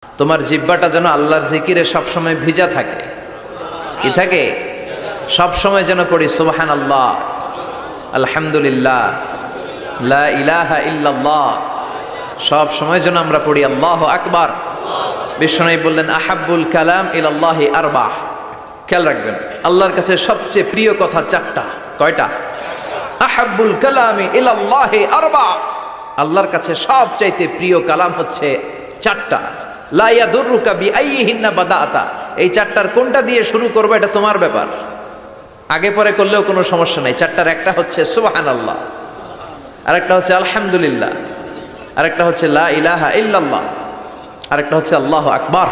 তোমার জিহ্বাটা যেন আল্লাহর জিকিরে সবসময় ভিজা থাকে। কি থাকে? সবসময় যেন পড়ি সুবহানাল্লাহ, আলহামদুলিল্লাহ, লা ইলাহা ইল্লাল্লাহ। সব সময় যেন আমরা পড়ি আল্লাহু আকবার। বিশ্বনবী বললেন আহাব্বুল কালাম ইলাল্লাহি আরবাহ। খেয়াল রাখবেন, আল্লাহর কাছে সবচেয়ে প্রিয় কথা চারটা। কয়টা? আহাব্বুল কালামি ইলাল্লাহি আরবাহ। আল্লাহর কাছে সবচাইতে প্রিয় কালাম হচ্ছে চারটা। লা ইয়াদুররুকা বিআইয়িহিন্না বাদাআতা। এই চারটার কোনটা দিয়ে শুরু করবে এটা তোমার ব্যাপার, আগে পরে করলেও কোনো সমস্যা নাই। চারটার একটা হচ্ছে সুবহানাল্লাহ, আরেকটা হচ্ছে আলহামদুলিল্লাহ, আরেকটা হচ্ছে লা ইলাহা ইল্লাল্লাহ, আরেকটা হচ্ছে আল্লাহু আকবার।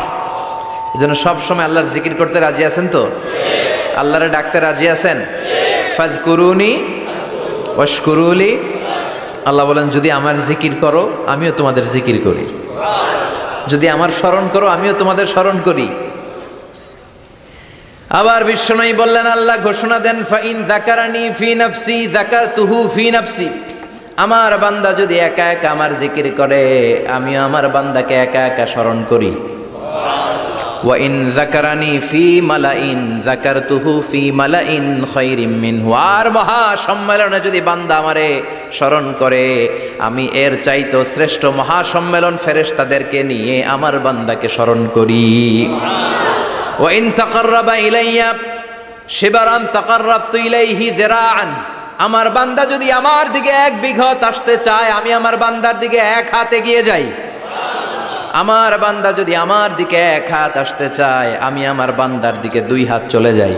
এজন্য সব সময় আল্লাহর জিকির করতে রাজি আছেন তো? আল্লাহরে ডাকতে রাজি আছেন? ফাযকুরুনি ওয়াশকুরুলি। আল্লাহ বলেন যদি আমার জিকির করো আমিও তোমাদের জিকির করি, যদি আমার স্মরণ করো আমিও তোমাদের স্মরণ করি। আবার বিশ্বনবী বললেন, আল্লাহ ঘোষণা দেন ফাইন যাকারানি ফি নাফসি যাকারতুহু ফি নাফসি। আমার বান্দা যদি একা একা আমার জিকির করে আমিও আমার বান্দাকে একা একা স্মরণ করি। ওয়া ইন যাকারানি ফি মালাইন যাকারতুহু ফি মালাইন খায়রিম মিনহু। আর মহা সম্মেলনে যদি বান্দা আমারে স্মরণ করে আমি এর চাইতো শ্রেষ্ঠ মহা সম্মেলন ফেরেশতাদেরকে নিয়ে আমার বান্দাকে স্মরণ করি। ওয়া ইন তাকাররাবা ইলাইয়া শিবরান তাকাররাবতু ইলাইহি যিরাআন। আমার বান্দা যদি আমার দিকে এক বিঘত আসতে চায় আমি আমার বান্দার দিকে এক হাত এগিয়ে যাই। আমার বান্দা যদি আমার দিকে এক হাত আসতে চায় আমি আমার বান্দার দিকে দুই হাত চলে যাই।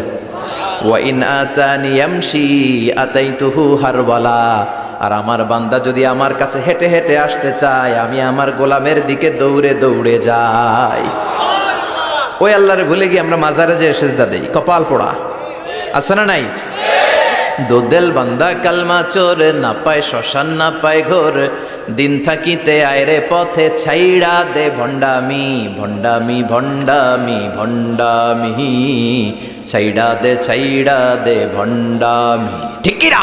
ওয়া ইন আতানি ইয়ামশি আতাইতুহু হারওয়ালা। আর আমার বান্দা যদি আমার কাছে হেঁটে হেঁটে আসতে চায় আমি আমার গোলামের দিকে দৌড়ে দৌড়ে যাই। ওই আল্লাহরে ভুলে গিয়ে আমরা মাজারে যে সেজদা দেই, কপাল পোড়া। আছে না নাই? দোদেল বান্দা কালমা চোর, না পায় শ্মশান না পায় ঘোর, দিন থাকিতে আয়রে পথে ছাইড়া দে ভণ্ডামি ভণ্ডামি ভণ্ডামি ভণ্ডামি, ছাইড়া দে ভণ্ডামি। ঠিক কি না?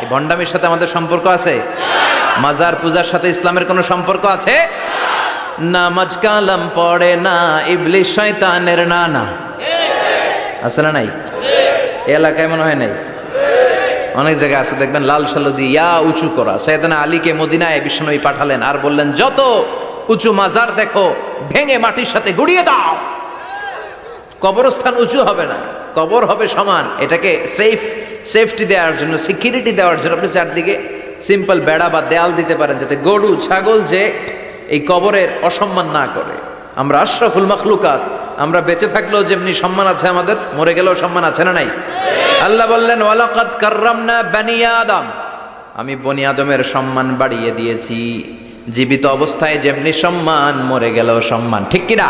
এই ভণ্ডামির সাথে আমাদের সম্পর্ক আছে? মাজার পূজার সাথে ইসলামের কোনো সম্পর্ক আছে? নামাজ কালাম পড়ে না ইবলিশ শয়তানের নানা। আছে না নাই? এলাকায় মনে হয় নাই, অনেক জায়গায় আছে দেখবেন লাল সালু দিয়া উঁচু করা। সাইয়েদনা আলীকে মদিনায় বিশ্বনবী পাঠালেন আর বললেন যত উঁচু মাজার দেখো ভেঙে মাটির সাথে গুড়িয়ে দাও। কবরস্থান উঁচু হবে না, কবর হবে সমান। এটাকে সেফটি দেওয়ার জন্য, সিকিউরিটি দেওয়ার জন্য আপনি চারদিকে সিম্পল বেড়া বা দেয়াল দিতে পারেন যাতে গরু ছাগল যে এই কবরের অসম্মান না করে। আমরা আশরাফুল মাখলুকাত, আমরা বেঁচে থাকলেও যেমনি সম্মান আছে আমাদের, মরে গেলেও সম্মান আছে না নাই? আল্লাহ বললেন ওয়ালাকাদ কাররামনা বানি আদম। আমি বনি আদমের সম্মান বাড়িয়ে দিয়েছি। জীবিত অবস্থায় যেমনি সম্মান, মরে গেলেও সম্মান। ঠিক কি না?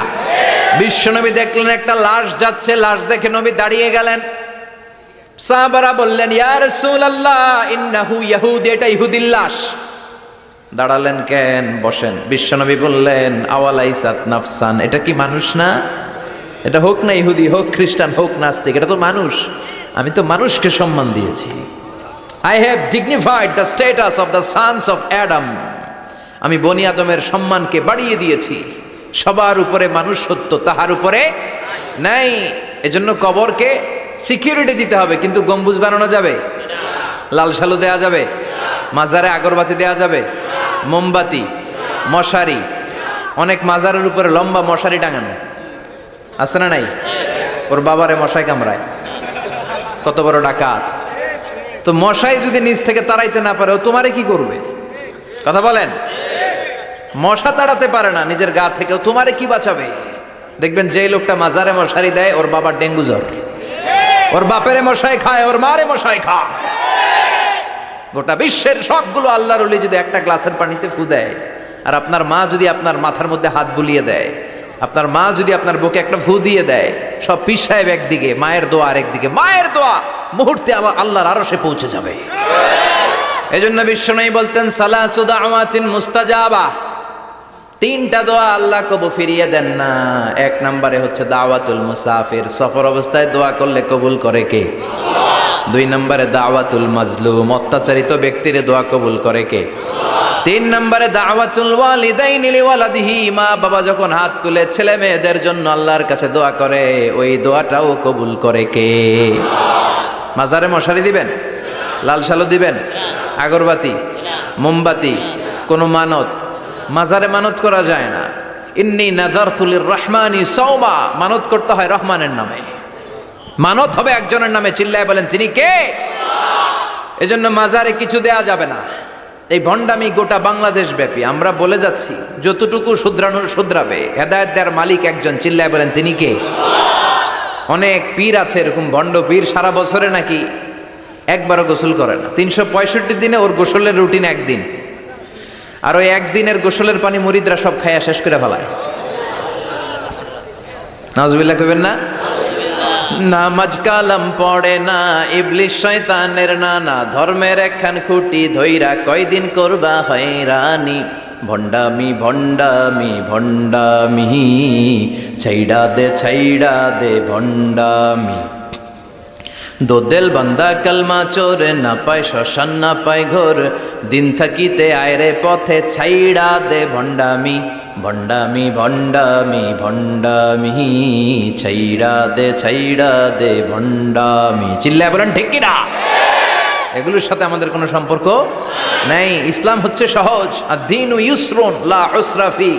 বিশ্বনবী দেখলেন একটা লাশ যাচ্ছে, লাশ দেখে নবী দাঁড়িয়ে গেলেন। সাহাবারা বললেন ইয়া রাসূলুল্লাহ ইন্নাহু ইয়াহুদি, এটা ইহুদির লাশ। দাঁড়ালেন কেন? বসেন। বিশ্বনবী বললেন আওয়ালাইসাত নাফসান, এটা কি মানুষ না? এটা হোক না ইহুদি, হোক খ্রিস্টান, হোক নাস্তিক, এটা তো মানুষ। আমি তো মানুষকে সম্মান দিয়েছি। I have dignified the status of the sons of Adam. আমি বনি আদমের সম্মানকে বাড়িয়ে দিয়েছি। সবার উপরে মানুষ সত্য, তাহার উপরে নাই। এজন্য কবরকে সিকিউরিটি দিতে হবে, কিন্তু গম্বুজ বানানো যাবে? লাল সালু দেয়া যাবে? মাজারে আগরবাতি দেয়া যাবে? মোমবাতি, মশারি, অনেক মাজারের উপরে লম্বা মশারি টাঙানো আছে না নাই? ওর বাবারে মশাই কামড়ায়, কত বড় ডাকাত। তো মশাই যদি নিজ থেকে তাড়াইতে না পারে ও তোমারে কি করবে? কথা বলেন। মশা তাড়াতে পারে না নিজের গা থেকে, ও তোমারে কি বাঁচাবে? দেখবেন যে লোকটা মাজারে মশারি দেয় ওর বাবার ডেঙ্গু জ্বর, ওর বাপেরে মশাই খায়, ওর মারে মশাই খায়। গোটা বিশ্বের সবগুলো আল্লাহর ওলি যদি একটা গ্লাসের পানিতে ফু দেয়, আর আপনার মা যদি আপনার মাথার মধ্যে হাত বুলিয়ে দেয়, আপনার মা যদি আপনার বুকে একটা ফু দিয়ে দেয়, সব পীর সাহেব একদিকে, মায়ের দোয়া আরেকদিকে। মায়ের দোয়া মুহূর্তে আবার আল্লাহর আরশে পৌঁছে যাবে। এজন্য বিশ্বনবী বলতেন সালাসু দাওয়াতিন মুস্তাজাবা, তিনটা দোয়া আল্লাহ কবুল ফিরিয়ে দেন না। এক নম্বরে হচ্ছে দাওয়াতুল মুসাফির, সফর অবস্থায় দোয়া করলে কবুল করে কে? দুই নম্বরে দাওয়াতুল মাজলুম, অত্যাচারিত ব্যক্তির দোয়া কবুল করে কে? তিন নম্বরে দাওয়াতুল ওয়ালিদাইনি লিওয়ালাদিহি, মা বাবা যখন হাত তুলে ছেলে মেয়েদের জন্য আল্লাহর কাছে দোয়া করে, ওই দোয়াটাও কবুল করে কে? মাজারে মশারি দিবেন, লাল শালু দিবেন, আগরবাতি, মোমবাতি, কোনো মানত? মাজারে মানত করা যায় না। ইন্নী নাযারতু লিররহমানি সাওমা, মানত করতে হয় রহমানের নামে, মানত হবে একজনের নামে। চিল্লায় বলেন তিনি কে? এজন্য মাজারে কিছু দেয়া যাবে না। এই ভণ্ডামি গোটা বাংলাদেশ ব্যাপী, আমরা বলে যাচ্ছি যতটুকু শুধরানোর শুধরাবে। হেদায়েত দেওয়ার মালিক একজন, চিল্লায় বলেন তিনি কে? অনেক পীর আছে এরকম ভণ্ড পীর, সারা বছরে নাকি একবারও গোসল করে না, 365 দিনে ওর গোসলের রুটিন একদিন, আর ওই একদিনের গোসলের পানি মুরিদরা সব খাইয়া শেষ করে ফেলায়। নাউজুবিল্লাহ কইবেন না? নামাজ কালাম পড়ে না, ইবলিশ শয়তানের নানা, ধর্মের একখান খুঁটি ধইরা কয়দিন করবা হয়রানি। ভণ্ডামি ভণ্ডামি ভণ্ডামি, ছাইড়া দে ভণ্ডামি। দোদেল বান্দা কালমা চোর, না পায় শ্মশান না পায় ঘোর, দিন থাকিতে আয়রে পথে ছাইড়া দে ভণ্ডামি। ভণ্ডামি ভণ্ডামি ভণ্ডামি, ছাইড়া দে ভণ্ডামি। চিল্লায় বলেন ঠিক কিনা? এগুলোর সাথে আমাদের কোনো সম্পর্ক নাই। ইসলাম হচ্ছে সহজ। আদ-দীনু ইউসরুন লা উসরা ফি,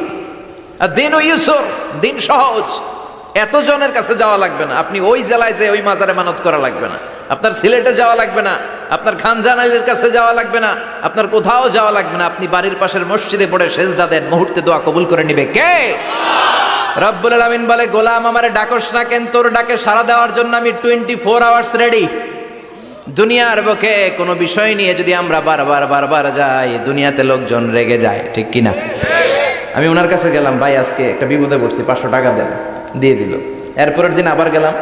আদ-দীনু ইউসর, দিন সহজ। এত জনের কাছে যাওয়া লাগবে না, আপনি ওই জেলায় যে ওই মাজারে মানত করা লাগবে না, আপনার সিলেটে যাওয়া লাগবে না, আপনার খানজানাইলের কাছে যাওয়া লাগবে না, আপনার কোথাও যাওয়া লাগবে না। আপনি বাড়ির পাশের মসজিদে পড়ে সেজদা দেন, মুহূর্তে দোয়া কবুল করে নিবে কে? রব্বুল আলামিন বলে, গোলাম আমারে ডাকস না কেন? তোর ডাকে সাড়া দেওয়ার জন্য আমি 24 আওয়ার্স রেডি। দুনিয়ার বুকে কোনো বিষয় নিয়ে যদি আমরা বারবার যাই, দুনিয়াতে লোকজন রেগে যায়, ঠিক কিনা? আমি ওনার কাছে গেলাম, ভাই আজকে একটা বিপদে পড়ছি, 500 টাকা দেন, দিয়ে দিল। এরপরের দিন আবার গেলাম,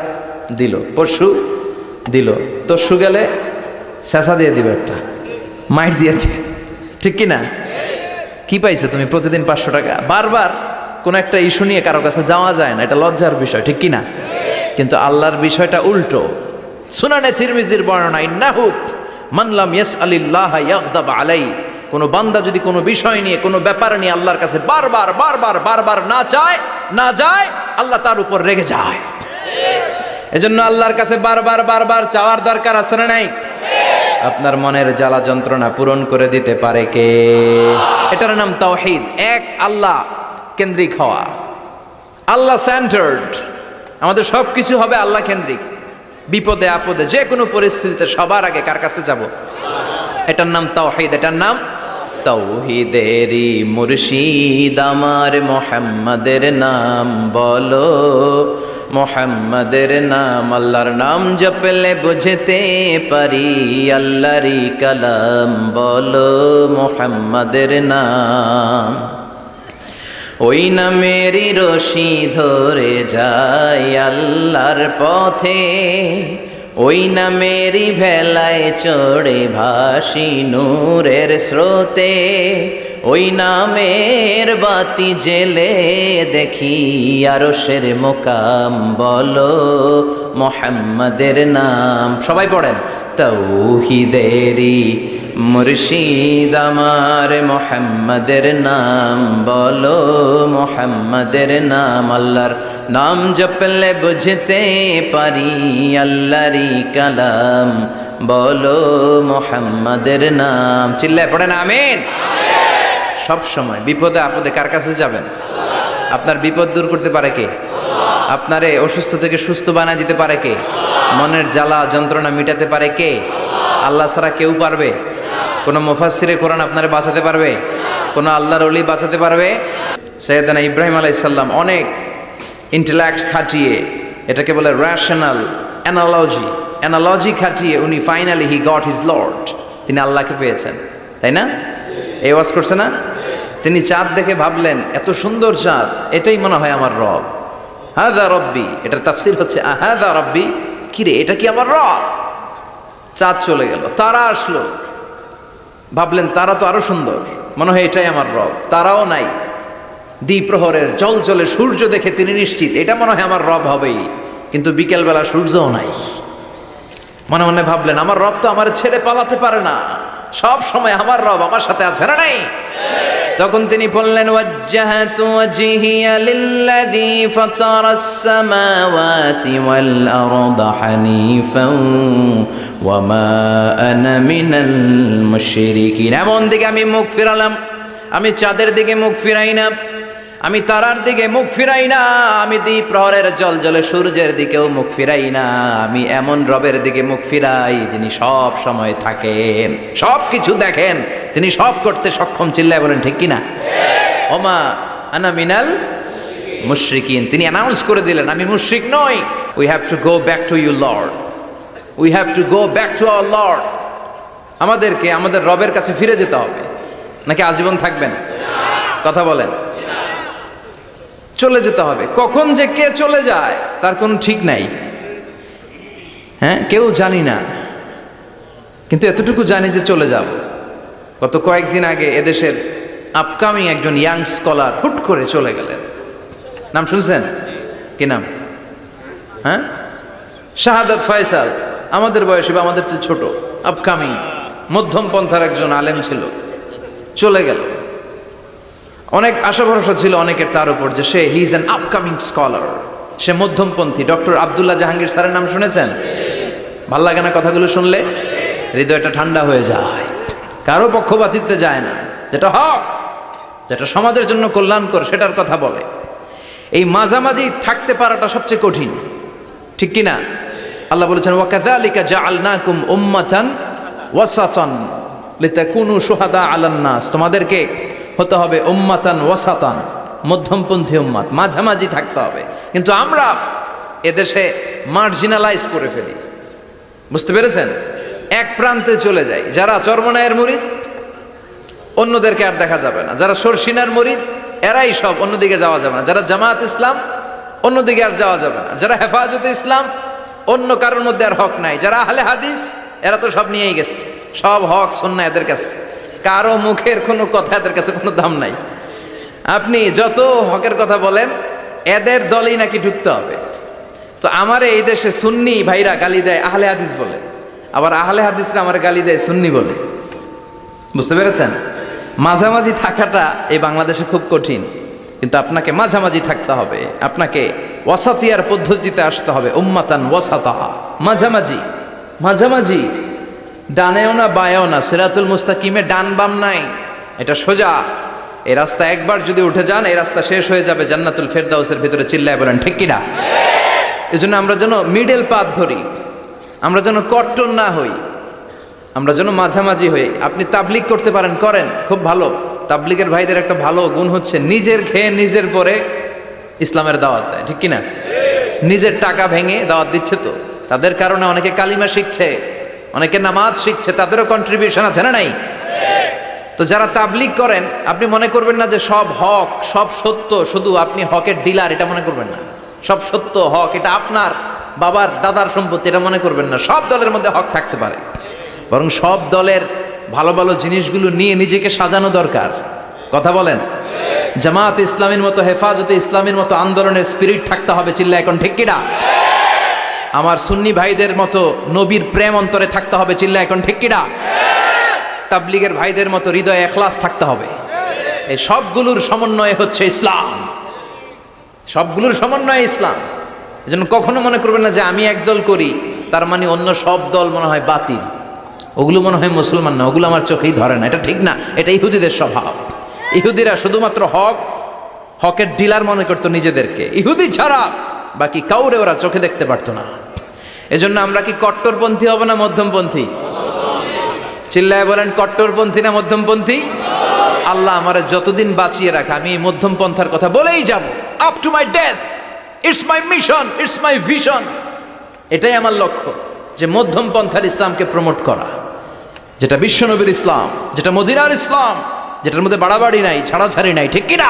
দিল। পরশু দিল, তরশু গেলে শেষা দিয়ে দিবে, একটা মাইট দিয়ে দিবে, ঠিক কিনা? কি পাইছো তুমি? প্রতিদিন 500 টাকা। বারবার কোন একটা ইস্যু নিয়ে কারো কাছে যাওয়া যায় না, এটা লজ্জার বিষয়, ঠিক কিনা? কিন্তু আল্লাহর বিষয়টা উল্টো। সুনানে তিরমিজির বর্ণনা, ইন্নাহু মান লাম ইয়াসআলিল্লাহ ইয়াগদাব আলাই, কোন বান্দা যদি কোনো বিষয় নিয়ে, কোনো ব্যাপার নিয়ে আল্লাহর কাছে বারবার না যায়, আল্লাহ তার উপর রেগে যায়। এজন্য আল্লাহর কাছে বারবার চাওয়ার দরকার আছে না নাই? আপনার মনের জ্বালা যন্ত্রণা পূরণ করে দিতে পারে কে? এটার নাম তাওহীদ। এক আল্লাহ কেন্দ্রিক হওয়া, আল্লাহ সেন্টার্ড। আমাদের সবকিছু হবে আল্লাহ কেন্দ্রিক। বিপদে আপদে যে কোনো পরিস্থিতিতে সবার আগে কার কাছে যাব? এটার নাম তাওহীদ, এটার নাম তাওহীদেরই মুর্শিদ আমার মুহাম্মাদের নাম বলো, মুহাম্মাদের নাম। আল্লাহর নাম জপলে বুঝতে পারি, আল্লাহরই কালাম বলো, মুহাম্মাদের নাম। ওই নামেরই রশি ধরে যায় আল্লাহর পথে, ওই নামেরই ভেলায় চড়ে ভাসি নূরের স্রোতে, ওই নামের বাতি জেলে দেখি আরশের মুকাম বলো, মুহাম্মাদের নাম। সবাই পড়েন, তাওহীদেরই মুর্শিদ আমার মুহাম্মাদের নাম বলো, মুহাম্মাদের নাম। আল্লাহর নাম জপলে বুঝতে পারি, আল্লাহরই কালাম বলো, মুহাম্মাদের নাম। চিল্লায় পড়েন আমিন। সব সময় বিপদে আপদে কার কাছে যাবেন? আপনার বিপদ দূর করতে পারে কে? আপনারে অসুস্থ থেকে সুস্থ বানায় দিতে পারে কে? মনের জ্বালা যন্ত্রণা মিটাতে পারে কে? আল্লাহ ছাড়া কেউ পারবে? কোন মুফাসসিরে কোরআন আপনারে বাঁচাতে পারবে? কোন আল্লাহর ওলি বাঁচাতে পারবে? সাইয়েদনা ইব্রাহিম আলাইহিস সালাম অনেক ইন্টেলেক্ট খাটিয়ে, এটাকে বলে রেশনাল অ্যানালজি খাটিয়ে উনি finally he got his Lord, তিনি আল্লাহকে পেয়েছেন, তাই না? এই ওয়াজ করছে না? তিনি চাঁদ দেখে ভাবলেন, এত সুন্দর চাঁদ, এটাই মনে হয় আমার রব। হাযা রব্বি, এটার তাফসীর হচ্ছে হাযা রব্বি, কিরে এটা কি আমার রব? চাঁদ চলে গেল, তারা আসলো, ভাবলেন তারা তো আরো সুন্দর, মনে হয় এটাই আমার রব। তারাও নাই, দ্বিপ্রহরের জলজলে সূর্য দেখে তিনি নিশ্চিত এটা মনে হয় আমার রব হবেই। কিন্তু বিকেলবেলা সূর্যও নাই। মনে মনে ভাবলেন, আমার রব তো আমার ছেড়ে পালাতে পারে না, সব সময় আমার রব আমার সাথে আছে না নাই? তখন তিনি বললেন ওয়াজ্জাহাতু ওয়াজহিয়া লিল্লাযী ফাতারাস সামাওয়াতি ওয়াল আরদা হানিফান ওয়া মা আনা মিনাল মুশরিকিন। এমন দিকে আমি মুখ ফিরালাম, আমি চাঁদের দিকে মুখ ফিরাই না, আমি তারার দিকে মুখ ফিরাই না, আমি দ্বীপ প্রহরের জলজলে সূর্যের দিকেও মুখ ফিরাই না। আমি এমন রবের দিকে মুখ ফিরাই যিনি সব সময় থাকেন, সব কিছু দেখেন, তিনি সব করতে সক্ষম। চিল্লায় বলেন ঠিক কিনা? ওমা আনা মিনাল মুশরিকিন। তিনি অ্যানাউন্স করে দিলেন আমি মুশরিক নই। We have to go back to you lord, we have to go back to our lord. আমাদেরকে আমাদের রবের কাছে ফিরে যেতে হবে, নাকি আজীবন থাকবেন? কথা বলেন। চলে যেতে হবে। কখন যে কে চলে যায় তার কোনো ঠিক নাই, হ্যাঁ, কেউ জানি না, কিন্তু এতটুকু জানি যে চলে যাব। গত কয়েকদিন আগে এদেশের আপকামিং একজন ইয়াং স্কলার হুট করে চলে গেলেন। নাম শুনছেন? কি নাম? হ্যাঁ, শাহাদাত ফয়সাল। আমাদের বয়সী বা আমাদের চেয়ে ছোট, আপকামিং মধ্যম পন্থার একজন আলেম ছিল, চলে গেল। অনেক আশা ভরসা ছিল অনেকের তার উপর যে সে he is an upcoming scholar, সে মধ্যমপন্থী। ডক্টর আব্দুল্লাহ জাহাঙ্গীর স্যারের নাম শুনেছেন? ভাল লাগে না কথাগুলো শুনলে? হৃদয়টা ঠান্ডা হয়ে যায়। কারো পক্ষপাতিত্বে যায় না, যেটা হক, যেটা সমাজের জন্য কল্যাণকর সেটার কথা বলে। এই মাঝামাঝি থাকতে পারাটা সবচেয়ে কঠিন, ঠিক কিনা? আল্লাহ বলেছেন ওয়াকাযালিকা জাআলনাকুম উম্মাতান ওয়াসাতান লিতাকুনু শুহাদা আলান নাস। তোমাদেরকে হতে হবে উম্মাতান ওয়াসাতান, মধ্যমপন্থী উম্মাত, মাঝামাঝি থাকতে হবে। কিন্তু আমরা এদেশে মার্জিনালাইজ করে ফেলি, বুঝতে পেরেছেন? এক প্রান্তে চলে যাই। যারা চরমনায়ের মুরিদ অন্যদেরকে আর দেখা যাবে না, যারা শর্ষিনার মুরিদ এরাই সব, অন্যদিকে যাওয়া যাবে না। যারা জামাত ইসলাম অন্যদিকে আর যাওয়া যাবে না। যারা হেফাজতে ইসলাম অন্য কারোর মধ্যে আর হক নাই। যারা আহলে হাদিস এরা তো সব নিয়েই গেছে, সব হক সুন্নাহ এদের কাছে, কারো মুখের কোনো কথা এদের কাছে কোনো দাম নাই। আপনি যত হকের কথা বলেন এদের দলেই নাকি ঢুকতে হবে। তো আমার এই দেশে সুন্নি ভাইরা গালি দেয় আহলে হাদিস বলে, আবার আহলে হাদিসরা আমার গালি দেয় সুন্নি বলে, বুঝতে পেরেছেন? মাঝামাঝি থাকাটা এই বাংলাদেশে খুব কঠিন, কিন্তু আপনাকে মাঝামাঝি থাকতে হবে, আপনাকে ওয়াসাতিয়ার পদ্ধতিতে আসতে হবে। উম্মাতান ওয়াসাতা, মাঝামাঝি, মাঝামাঝি, ডানেও না বায়েও না, সিরাতুল মুস্তাকিমে ডান বাম নাই, এটা সোজা। এই রাস্তা একবার যদি উঠে যান এই রাস্তা শেষ হয়ে যাবে জান্নাতুল ফেরদাউসের ভিতরে। চিল্লায় বলেন ঠিক কিনা? এই জন্য আমরা যেন মিডল পাথ ধরি, আমরা যেন কট্টর না হই, আমরা যেন মাঝামাঝি হই। আপনি তাবলিগ করতে পারেন, করেন, খুব ভালো। তাবলিগের ভাইদের একটা ভালো গুণ হচ্ছে নিজের খেয়ে নিজের পরে ইসলামের দাওয়াত দেয়, ঠিক কিনা? নিজের টাকা ভেঙে দাওয়াত দিচ্ছে, তো তাদের কারণে অনেকে কালিমা শিখছে, অনেকে নামাজ শিখছে, তাদেরও কন্ট্রিবিউশন আছে না নাই? তো যারা তাবলিগ করেন আপনি মনে করবেন না যে সব হক সব সত্য, শুধু আপনি হকের ডিলার এটা মনে করবেন না। সব সত্য হক এটা আপনার বাবার দাদার সম্পত্তি এটা মনে করবেন না। সব দলের মধ্যে হক থাকতে পারে, বরং সব দলের ভালো ভালো জিনিসগুলো নিয়ে নিজেকে সাজানো দরকার। কথা বলেন? জামাত ইসলামের মতো, হেফাজতে ইসলামের মতো আন্দোলনের স্পিরিট থাকতে হবে। চিল্লা এখন ঠিক কিনা? আমার সুন্নি ভাইদের মতো নবীর প্রেম অন্তরে থাকতে হবে। চিল্লা এখন ঠিক কিনা? তাবলিগের ভাইদের মতো হৃদয়ে ইখলাস থাকতে হবে। এই সবগুলোর সমন্বয় হচ্ছে ইসলাম, সবগুলোর সমন্বয় ইসলাম। এজন্য কখনো মনে করবেন না যে আমি একদল করি তার মানে অন্য সব দল মনে হয় বাতিল, ওগুলো মনে হয় মুসলমান না, ওগুলো আমার চোখেই ধরে না। এটা ঠিক না, এটা ইহুদিদের স্বভাব। ইহুদিরা শুধুমাত্র হকের ডিলার মনে করতো নিজেদেরকে, ইহুদি ছাড়া বাকি কাউরে ওরা চোখে দেখতে পারতো না। এজন্য আমরা কি কট্টরপন্থী হব না মধ্যমপন্থী? চিল্লায় বলেন কট্টরপন্থী না মধ্যমপন্থী? আল্লাহ আমারে যতদিন বাঁচিয়ে রাখে আমি এই মধ্যম পন্থার কথা বলেই যাব, up to my death. It's my mission, it's my vision. এটাই আমার লক্ষ্য, যে মধ্যম পন্থার ইসলামকে প্রমোট করা, যেটা বিশ্বনবীর ইসলাম, যেটা মদিনার ইসলাম, যেটার মধ্যে বাড়াবাড়ি নাই, ছাড়াছাড়ি নাই, ঠিক কিনা?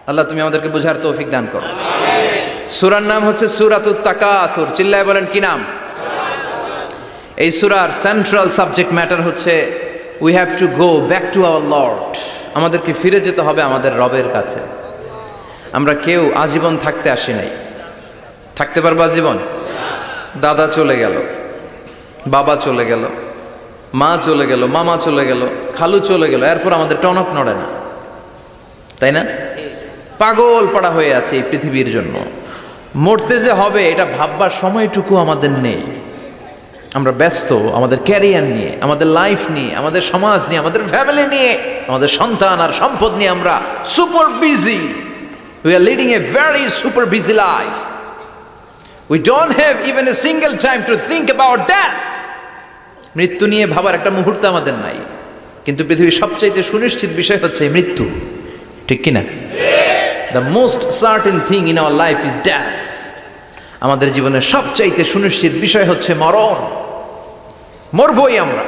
আল্লাহ তুমি আমাদেরকে বোঝার তৌফিক দান করো। সূরার নাম হচ্ছে সূরাতুত তাকাসুর। চিল্লায় বলেন কি নাম? এই সূরার সেন্ট্রাল সাবজেক্ট ম্যাটার হচ্ছে we have to go back to our lord. আমাদেরকে ফিরে যেতে হবে আমাদের রবের কাছে। আমরা কেউ আজীবন থাকতে আসি নাই। থাকতে পারবো আজীবন? দাদা চলে গেল, বাবা চলে গেল, মা চলে গেল, মামা চলে গেল, খালু চলে গেল, এরপর আমাদের টনক নড়ে না, তাই না? পাগল পাড়া হয়ে আছে এই পৃথিবীর জন্য। মরতে যে হবে এটা ভাববার সময়টুকু আমাদের নেই। আমরা ব্যস্ত আমাদের ক্যারিয়ার নিয়ে, আমাদের লাইফ নিয়ে, আমাদের সমাজ নিয়ে, আমাদের ফ্যামিলি নিয়ে, আমাদের সন্তান আর সম্পদ নিয়ে আমরা super busy. We are leading a very super busy life. We don't have even a single time to think about death. মৃত্যু নিয়ে ভাবার একটা মুহূর্ত আমাদের নাই। কিন্তু পৃথিবীর সবচাইতে সুনিশ্চিত বিষয় হচ্ছে মৃত্যু, ঠিক কিনা? The most certain thing in our life is death. আমাদের জীবনের সবচাইতে সুনিশ্চিত বিষয় হচ্ছে মরণ, মরবই আমরা।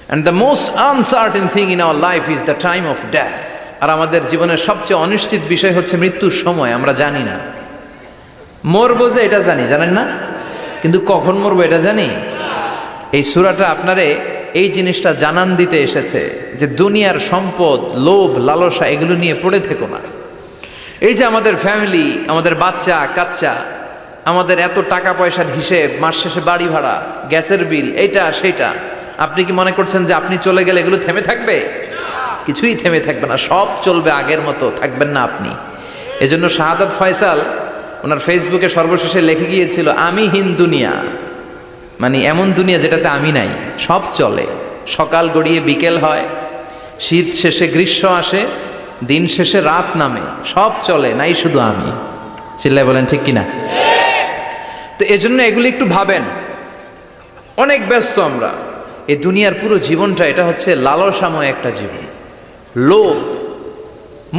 And the most uncertain thing in our life is the time of death. আর আমাদের জীবনের সবচেয়ে অনিশ্চিত বিষয় হচ্ছে মৃত্যুর সময়। আমরা জানি না মরবো, যে এটা জানি, জানেন না? কিন্তু কখন মরবো এটা জানি। এই সূরাটা আপনারে এই জিনিসটা জানান দিতে এসেছে যে দুনিয়ার সম্পদ, লোভ, লালসা এগুলো নিয়ে পড়ে থেকো না। এই যে আমাদের ফ্যামিলি, আমাদের বাচ্চা কাচ্চা, আমাদের এত টাকা পয়সার হিসেব, মাস শেষে বাড়ি ভাড়া, গ্যাসের বিল, এইটা সেইটা, আপনি কি মনে করছেন যে আপনি চলে গেলে এগুলো থেমে থাকবে? কিছুই থেমে থাকবে না, সব চলবে আগের মতো, থাকবেন না আপনি। এজন্য শাহাদাত ফয়সাল ওনার ফেসবুকে সর্বশেষে লিখে গিয়েছিল, আমি হীন দুনিয়া, মানে এমন দুনিয়া যেটাতে আমি নাই, সব চলে। সকাল গড়িয়ে বিকেল হয়, শীত শেষে গ্রীষ্ম আসে, দিন শেষে রাত নামে, সব চলে, নাই শুধু আমি। চিল্লায় বলেন ঠিক কিনা? তো এজন্য এগুলি একটু ভাবেন। অনেক ব্যস্ত আমরা। এই দুনিয়ার পুরো জীবনটা এটা হচ্ছে লালসাময় একটা জীবন, লোভ,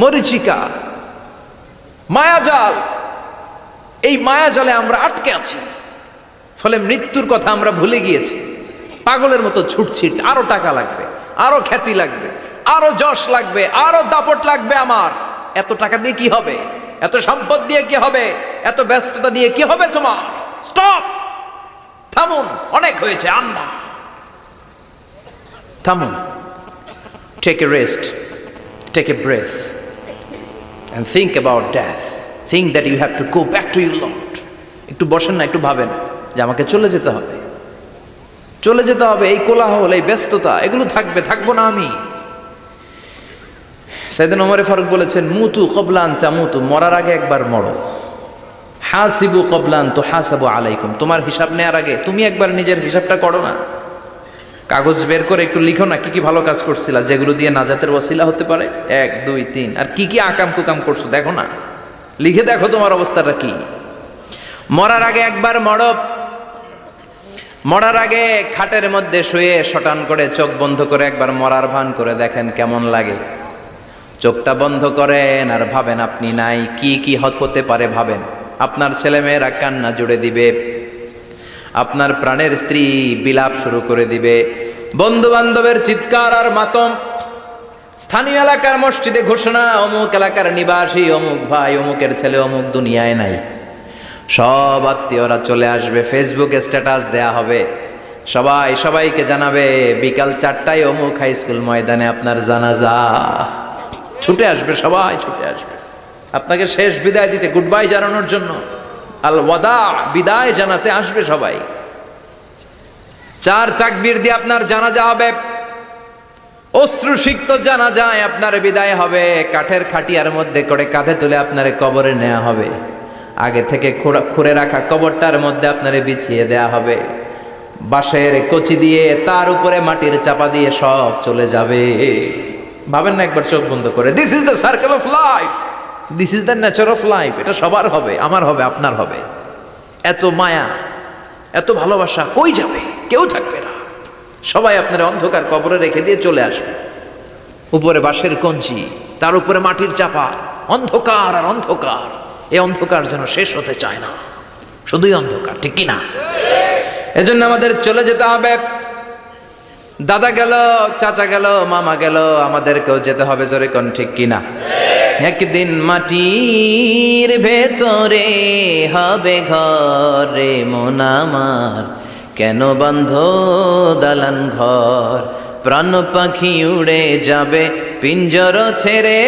মরিচিকা, মায়াজাল। এই মায়াজালে আমরা আটকে আছি, ফলে মৃত্যুর কথা আমরা ভুলে গিয়েছি। পাগলের মতো ছুটছি, আরো টাকা লাগবে, আরো খ্যাতি লাগবে, আরো যশ লাগবে, আরো দাপট লাগবে আমার। এত টাকা দিয়ে কি হবে? এত সম্পদ দিয়ে কি হবে? এত ব্যস্ততা দিয়ে কি হবে তোমার? স্টপ, থামুন, অনেক হয়েছে, আম্মা থামুন। Take a rest, take a breath and think about death. Think that you have to go back to your Lord. একটু বসেন না, একটু ভাবেন যে আমাকে চলে যেতে হবে, চলে যেতে হবে। এই কোলাহল, এই ব্যস্ততা এগুলো থাকবে, থাকবো না আমি। সাইয়েদনা ওমর ফারুক বলেছেন, মুতু ক্বাবলা আন তামুতু, মরার আগে একবার মরো। হাসিবু ক্বাবলা আন তুহাসাবু আলাইকুম, তোমার হিসাব নেওয়ার আগে তুমি একবার নিজের হিসাবটা করো না। কাগজ বের করে একটু লিখো না কি কি ভালো কাজ করছিলা, যেগুলো দিয়ে নাজাতের ওসিলা হতে পারে, 1 2 3, আর কি কি আকাম কুকাম করছো দেখো না, লিখে দেখো তোমার অবস্থাটা কি। মরার আগে একবার মরো। মরার আগে খাটের মধ্যে শুয়ে শটান করে চোখ বন্ধ করে একবার মরার ভান করে দেখেন কেমন লাগে। চোখটা বন্ধ করেন আর ভাবেন আপনি নাই, কি কি হতে পারে ভাবেন। আপনার ছেলেমেয়েরা কান্না জুড়ে দিবে, আপনার প্রাণের স্ত্রী বিলাপ শুরু করে দিবে, বন্ধু বান্ধবের চিৎকার আর মাতম, স্থানীয় এলাকার মসজিদে ঘোষণা, অমুক এলাকার নিবাসী অমুক ভাই অমুকের ছেলে অমুক দুনিয়ায় নাই। সব আত্মীয়রা চলে আসবে, ফেসবুকে স্ট্যাটাস দেয়া হবে, সবাই সবাইকে জানাবে বিকাল 4টায় অমুক হাই স্কুল ময়দানে আপনার জানাজা। ছুটে আসবে, সবাই ছুটে আসবে আপনাকে শেষ বিদায় দিতে, গুড বাই জানানোর জন্য, আল ওয়াদা, বিদায় জানাতে আসবে সবাই। 4 তাকবীর দিয়ে আপনার জানাজা হবে, অশ্রুসিক্ত জানাজায় আপনার বিদায় হবে। কাঠের খাটিয়ার মধ্যে করে কাঁধে তুলে আপনার কবরে নেওয়া হবে। আগে থেকে খুঁড়ে রাখা কবরটার মধ্যে আপনারে বিছিয়ে দেয়া হবে। বাঁশের কচি দিয়ে তার উপরে মাটির চাপা দিয়ে সব চলে যাবে। ভাবেন না একবার চোখ বন্ধ করে, this is the circle of life, this is the nature of life. এটা সবার হবে, আমার হবে, আপনার হবে। এত মায়া, এত ভালোবাসা কই যাবে? কেউ থাকবে না, সবাই আপনার অন্ধকার কবরে রেখে দিয়ে চলে আসবে। উপরে বাঁশের কঞ্চি, তার উপরে মাটির চাপা, অন্ধকার আর অন্ধকার। এই অন্ধকার যেন শেষ হতে চায় না, শুধুই অন্ধকার, ঠিক কিনা? এজন্য আমাদের চলে যেতে হবে। দাদা গেল, চাচা গেল, মামা গেল, আমাদেরকেও যেতে হবে, জোরে কোন ঠিক কিনা? একদিন মাটির ভেতরে হবে ঘরে মন আমার, কেন বন্ধ দালান ঘর, প্রাণ পাখি উড়ে যাবে পিঞ্জর ছেড়ে।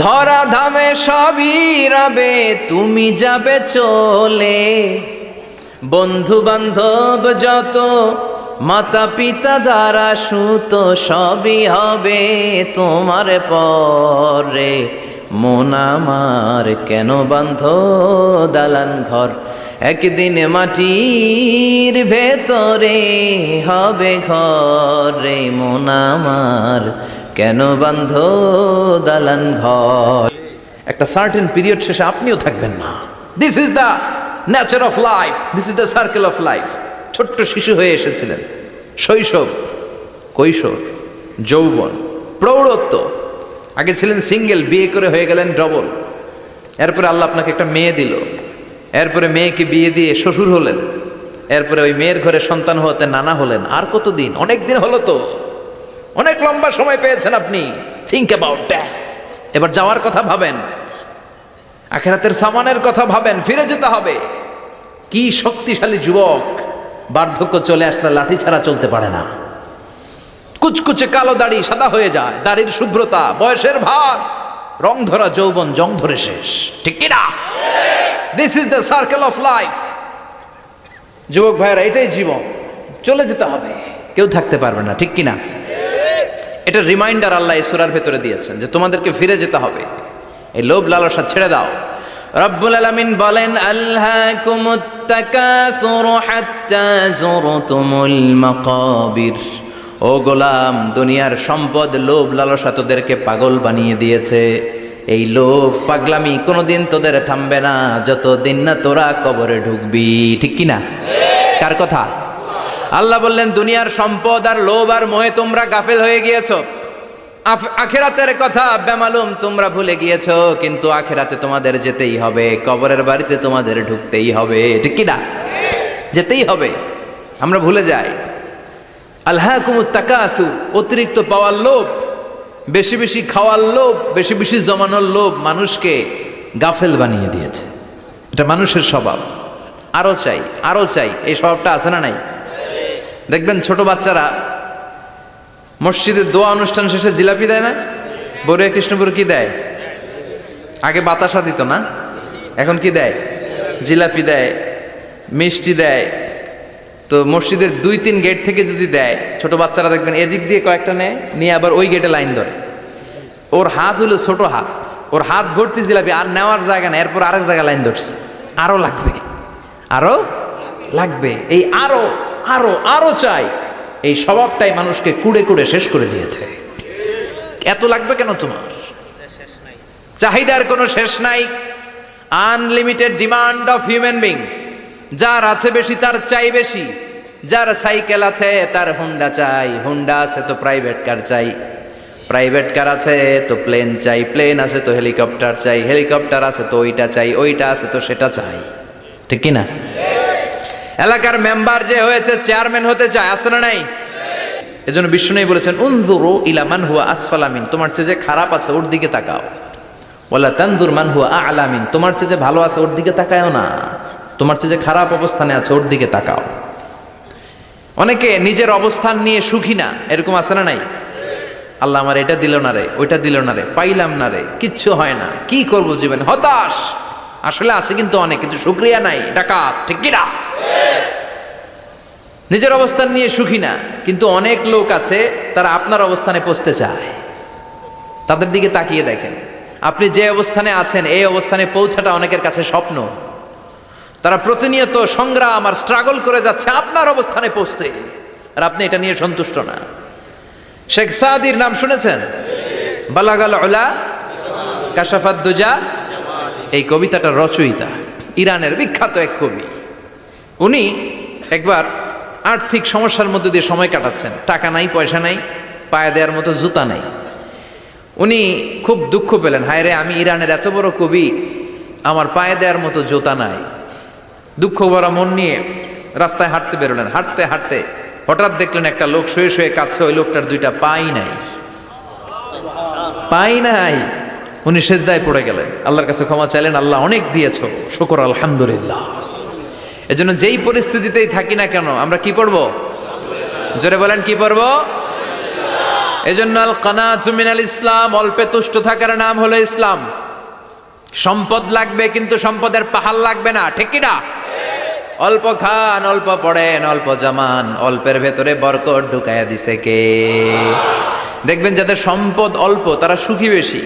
ধরা ধামে সবই রবে, তুমি যাবে চলে। বন্ধু বান্ধব যত, মাতা পিতা দ্বারা সুত, সবই হবে তোমার পরে। মন আমার কেন বান্ধ দালান ঘর, একদিন মাটির ভেতরে হবে ঘর রে। মন আমার কেন বান্ধ দালান ঘর। একটা সার্টেন পিরিয়ড শেষে আপনিও থাকবেন না। This is the nature of life, this is the circle of life. ছোট্ট শিশু হয়ে এসেছিলেন, শৈশব, কৈশোর, যৌবন, প্রৌঢ়ত্ব। আগে ছিলেন সিঙ্গেল, বিয়ে করে হয়ে গেলেন ডবল। এরপরে আল্লাহ আপনাকে একটা মেয়ে দিল, এরপরে মেয়েকে বিয়ে দিয়ে শ্বশুর হলেন, এরপরে ওই মেয়ের ঘরে সন্তান হতে নানা হলেন। আর কতদিন? অনেক দিন হলো তো, অনেক লম্বা সময় পেয়েছেন আপনি। Think about that. এবার যাওয়ার কথা ভাবেন, আখিরাতের সামানের কথা ভাবেন, ফিরে যেতে হবে। কি শক্তিশালী যুবক, বার্ধক্য চলে আসলে লাঠি ছাড়া চলতে পারে না। কুচকুচে কালো দাড়ি সাদা হয়ে যায়, দাড়ির শুভ্রতা, বয়সের ভার, রং ধরা যৌবন জং ধরে শেষ। ঠিক কিনা? This is the circle of life. যুবক ভাইরা, এটাই জীবন, চলে যেতে হবে, কেউ থাকতে পারবে না। ঠিক কিনা? এটা রিমাইন্ডার আল্লাহ এই সূরার ভেতরে দিয়েছেন যে তোমাদেরকে ফিরে যেতে হবে। এই লোভ লালসা ছেড়ে দাও। রব্বুল আলামিন বলেন, আলহাকুমুত তাকাসুর হাত্তা যুরতুমুল মাকাবির। ও গোলাম, দুনিয়ার সম্পদ, লোভ লালসা তোদেরকে পাগল বানিয়ে দিয়েছে। এই লোভ পাগলামি কোনোদিন তোদের থামবে না যতদিন না তোরা কবরে ঢুকবি। ঠিক কিনা? কার কথা? আল্লাহ বললেন, দুনিয়ার সম্পদ আর লোভ আর মোহে তোমরা গাফেল হয়ে গিয়েছো। আখিরাতের কথা বেমালুম তোমরা ভুলে গিয়েছো। কিন্তু আখিরাতে তোমাদের যেতেই হবে, কবরের বাড়িতে তোমাদের ঢুকতেই হবে। ঠিক কিনা? যেতেই হবে। আমরা ভুলে যাই। আলহাকুমুত তাকাসুর, অতিরিক্ত পাওয়ার লোভ, বেশি বেশি খাওয়ার লোভ, বেশি বেশি জমানোর লোভ মানুষকে গাফেল বানিয়ে দিয়েছে। এটা মানুষের স্বভাব। আরো চাই, আরো চাই, এই স্বভাবটা আছে না নাই? দেখবেন ছোট বাচ্চারা মসজিদের দোয়া অনুষ্ঠান শেষে জিলাপি দেয় না? বড়ুয়া কৃষ্ণপুর কি দেয়? আগে বাতাসা দিত না, এখন কি দেয়? জিলাপি দেয়, মিষ্টি দেয়। তো মসজিদের 2-3 গেট থেকে যদি দেয়, ছোট বাচ্চারা দেখবেন এদিক দিয়ে কয়েকটা নেয়, নিয়ে আবার ওই গেটে লাইন ধরে। ওর হাত হলো ছোট হাত, ওর হাত ভর্তি জিলাপি, আর নেওয়ার জায়গা নেই, এরপর আরেক জায়গায় লাইন ধরছে। আরো লাগবে, আরো লাগবে, এই আরো আরো আরো চাই। এই স্বভাবটাই মানুষকে কুড়ে কুড়ে শেষ করে দিয়েছে। এত লাগবে কেন তোমার? চাহিদার কোনো শেষ নাই। Unlimited demand of human being. যার আছে বেশি তার চাই বেশি। যার সাইকেল আছে তার হুন্ডা চাই, হুন্ডা আছে তো প্রাইভেট কার চাই, প্রাইভেট কার আছে তো প্লেন চাই, প্লেন আছে তো হেলিকপ্টার চাই, হেলিকপ্টার আছে তো ওইটা চাই, ওইটা আছে তো সেটা চাই। ঠিক কি না? এলাকার মেম্বার যে হয়েছে চেয়ারম্যান হতে চায়, আছে না নাই? এজন্য বিষ্ণু বলেছেন, উনজুরু ইলা মান হুয়া আসফালা মিন, তোমার চেয়ে যে খারাপ আছে ওর দিকে তাকাও। ওয়ালা তানজুর মান হুয়া আ'লা মিন, তোমার চেয়ে যে ভালো আছে ওর দিকে তাকায়ও না, তোমার চেয়ে যে খারাপ অবস্থানে আছে ওর দিকে তাকাও। অনেকে নিজের অবস্থান নিয়ে সুখী না, এরকম আছে না নাই? আল্লাহ আমার এটা দিল না রে, ওইটা দিল না রে, পাইলাম না রে, কিচ্ছু হয় না, কি করব জীবনে, হতাশ। আসলে আছে কিন্তু অনেক, কিন্তু শুকরিয়া নাই, ডাকাত। ঠিক কি না? নিজের অবস্থান নিয়ে সুখী না, কিন্তু অনেক লোক আছে তারা আপনার অবস্থানে পৌঁছতে চায়। তাদের দিকে তাকিয়ে দেখেন, আপনি যে অবস্থানে আছেন এই অবস্থানে পৌঁছাটা অনেকের কাছে স্বপ্ন। তারা প্রতিনিয়ত সংগ্রাম আর স্ট্রাগল করে যাচ্ছে আপনার অবস্থানে পৌঁছতে, আর আপনি এটা নিয়ে সন্তুষ্ট না। শেখ সাদির নাম শুনেছেন? বালাগাল উলা কাশাফাত দুজা, এই কবিতাটার রচয়িতা, ইরানের বিখ্যাত এক কবি। উনি একবার আর্থিক সমস্যার মধ্যে দিয়ে সময় কাটাচ্ছেন, টাকা নাই, পয়সা নাই, পায়ে দেওয়ার মতো জুতা নাই। উনি খুব দুঃখ পেলেন, হায় রে, আমি ইরানের এত বড় কবি, আমার পায়ে দেওয়ার মতো জুতা নাই। দুঃখ ভরা মন নিয়ে রাস্তায় হাঁটতে বেরোলেন। হাঁটতে হাঁটতে হঠাৎ দেখলেন একটা লোক শুয়ে শুয়ে কাঁদছে, ওই লোকটার দুইটা পাই নাই, পাই নাই। উনি সেজদায় পড়ে গেলেন, আল্লাহর কাছে ক্ষমা চাইলেন, আল্লাহ অনেক দিয়েছো, শুকর আলহামদুলিল্লাহ। এজন্য যেই পরিস্থিতিতেই থাকি না কেন আমরা কি পড়বো? জোরে বলেন, কি পড়বো? এজন্য আল কানাতু মিনাল ইসলাম, অল্পে তুষ্ট থাকার নাম হলো ইসলাম। সম্পদ লাগবে কিন্তু সম্পদের পাহাড় লাগবে না, ঠিক কি না? অল্প খান, অল্প পড়েন, অল্প জামান, অল্পের ভেতরে বরকত ঢুকাইয়া দিছে কে? দেখবেন যাদের সম্পদ অল্প তারা সুখী বেশি।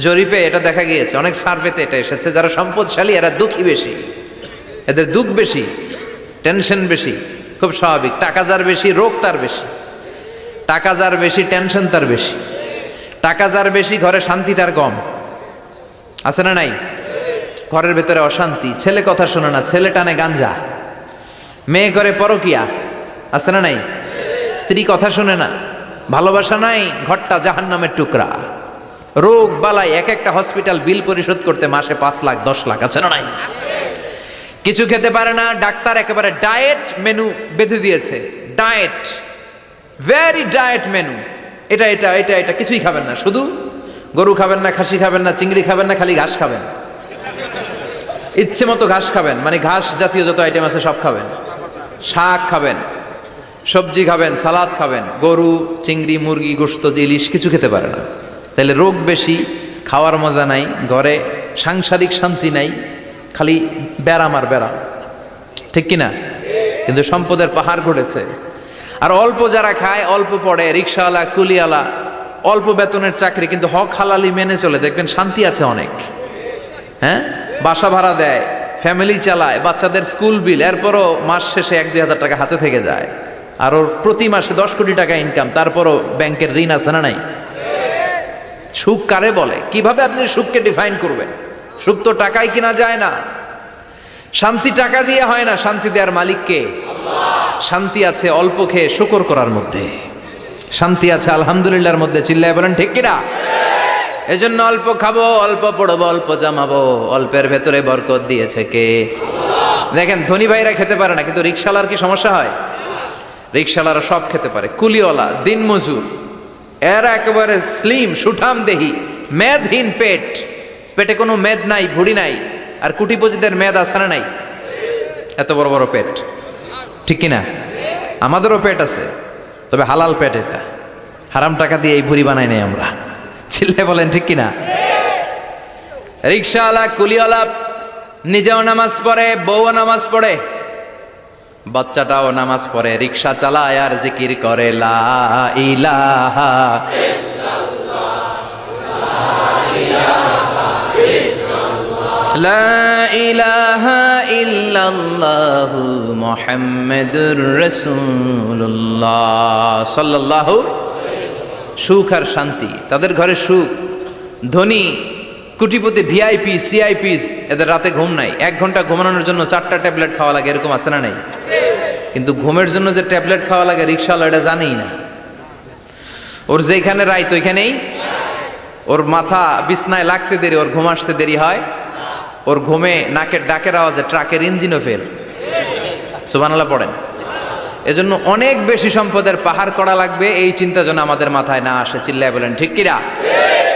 জরিপে এটা দেখা গিয়েছে, অনেক সার্ভেতে এটা এসেছে, যারা সম্পদশালী এরা দুঃখী বেশি, এদের দুঃখ বেশি, টেনশন বেশি। খুব স্বাভাবিক, টাকা যার বেশি রোগ তার বেশি, টাকা যার বেশি টেনশন তার বেশি, টাকা যার বেশি ঘরে শান্তি তার কম। আছে না নাই? ঘরের ভেতরে অশান্তি, ছেলে কথা শোনে না, ছেলে টানে গাঞ্জা, মেয়ে করে পরকিয়া। আছে না নাই? স্ত্রী কথা শোনে না, ভালোবাসা নাই, ঘরটা জাহান্নামের টুকরা। রোগ বালাই, এক একটা হসপিটাল বিল পরিশোধ করতে মাসে 5 লাখ 10 লাখ। আছে না নাই? কিছু খেতে পারে না, ডাক্তার একেবারে ডায়েট মেনু বেঁধে দিয়েছে। ডায়েট, ভেরি ডায়েট মেনু, এটা এটা এটা এটা কিছুই খাবেন না, শুধু গরু খাবেন না, খাসি খাবেন না, চিংড়ি খাবেন না, খালি ঘাস খাবেন। ইচ্ছে মতো ঘাস খাবেন, মানে ঘাস জাতীয় যত আইটেম আছে সব খাবেন, শাক খাবেন, সবজি খাবেন, সালাদ খাবেন। গরু, চিংড়ি, মুরগি, গোশত, ইলিশ কিছু খেতে পারে না। তাহলে রোগ বেশি, খাওয়ার মজা নাই, ঘরে সাংসারিক শান্তি নাই, খালি ব্যারাম আর ব্যারাম, ঠিক কিনা? কিন্তু সম্পদের পাহাড় ঘটেছে। আর অল্প যারা খায়, অল্প পড়ে, রিক্সাওয়ালা, কুলিওয়ালা, অল্প বেতনের চাকরি, কিন্তু হক হালালি মেনে চলে, দেখবেন শান্তি আছে অনেক। হ্যাঁ, বাসা ভাড়া দেয়, ফ্যামিলি চালায়, বাচ্চাদের স্কুল বিল, এরপরও মাস শেষে 1-2 হাজার টাকা হাতে থেকে যায়। আর ওর প্রতি মাসে 10 কোটি টাকা ইনকাম, তারপরও ব্যাংকের ঋণ আছে না নাই? সুখ কারে বলে? কিভাবে আপনি সুখকে ডিফাইন করবেন? সুখ তো টাকায় কিনা যায় না, শান্তি টাকা দিয়ে হয় না, শান্তি দেওয়ার মালিক কে? শান্তি আছে অল্প খেয়ে শুকর করার মধ্যে, শান্তি আছে আলহামদুলিল্লাহর মধ্যে। চিল্লায় বলেন ঠিক কিনা? এজন্য অল্প খাবো, অল্প পড়বো, অল্প জামাবো, অল্পের ভেতরে বরকত দিয়েছে কে? দেখেন ধনী ভাইরা খেতে পারে না, কিন্তু রিক্সাওয়ালার কি সমস্যা হয়? রিক্সাওয়ালারা সব খেতে পারে, কুলিওয়ালা, দিনমজুর, এরা একেবারে স্লিম সুঠাম দেহি, মেদহীন পেট, পেটে কোনো মেদ নাই, ভুড়ি নাই। আর কুটিপতিদের মেদ আছে না নাই? এত বড় বড় পেট, ঠিক কিনা? আমাদেরও পেট আছে, তবে হালাল পেট, এটা হারাম টাকা দিয়ে এই ভুড়ি বানাই নাই আমরা। চিল্লে বলেন ঠিক কিনা? রিক্সাওয়ালা, কুলিওয়ালা নিজেও নামাজ পড়ে, বউও নামাজ পড়ে, বাচ্চাটাও নামাজ পড়ে, রিক্সা চালায় আর জিকির করে লা ইলাহা লা ইলাহা ইল্লাল্লাহু মুহাম্মাদুর রাসূলুল্লাহ সাল্লাল্লাহু। সুখ আর শান্তি, তাদের ঘরে সুখ। ধনী কোটিপতি, ভিআইপি, সিআইপিস, এদের রাতে ঘুম নাই, 1 ঘন্টা ঘুমানোর জন্য 4টা ট্যাবলেট খাওয়া লাগে, এরকম আছে না নাই? কিন্তু ঘুমের জন্য যে ট্যাবলেট খাওয়া লাগে রিক্সাওয়ালা এটা জানেই না। ওর যেখানে রাইত ওইখানেই, ওর মাথা বিছনায় লাগতে দেরি, ওর ঘুম আসতে দেরি হয়। ওর ঘুমে নাকের ডাকের আওয়াজে ট্রাকের ইঞ্জিনও ফেল। সুবহানাল্লাহ পড়েন। এজন্য অনেক বেশি সম্পদের পাহাড় করা লাগবে, এই চিন্তা যেন আমাদের মাথায় না আসে। চিল্লায় বলেন ঠিক কিনা?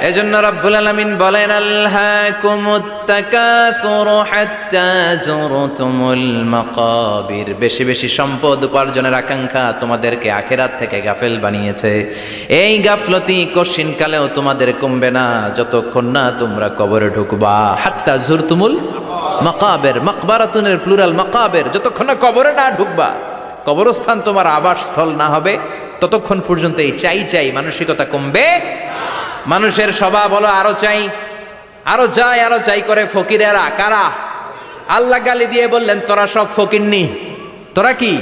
এজন্য রব্বুল আলামিন বলেন আলহাকুমুত তাকাসুর হাত্তা যুরতুমুল মাকাবির। বেশি বেশি সম্পদ উপার্জনের আকাঙ্ক্ষা তোমাদেরকে আখিরাত থেকে গাফেল বানিয়েছে। এই গাফলতি কশিনকালেও তোমাদের কমবে না যতক্ষণ না তোমরা কবরে ঢুকবা। হাত্তা যুরতুমুল মাকাবির, মাকবারাতুনের প্লুরাল মাকাবির, যতক্ষণ না কবরে না ঢুকবা, কবরস্থান তোমার আবাসস্থল না হবে, ততক্ষণ পর্যন্ত এই চাই চাই মানসিকতা কমবে। মানুষের স্বভাব হলো আরো চাই, আরো চাই, আরো চাই করে। ফকিরেরা কারা? আল্লাহ গালি দিয়ে বললেন তোরা সব ফকিরনি। তোরা কি?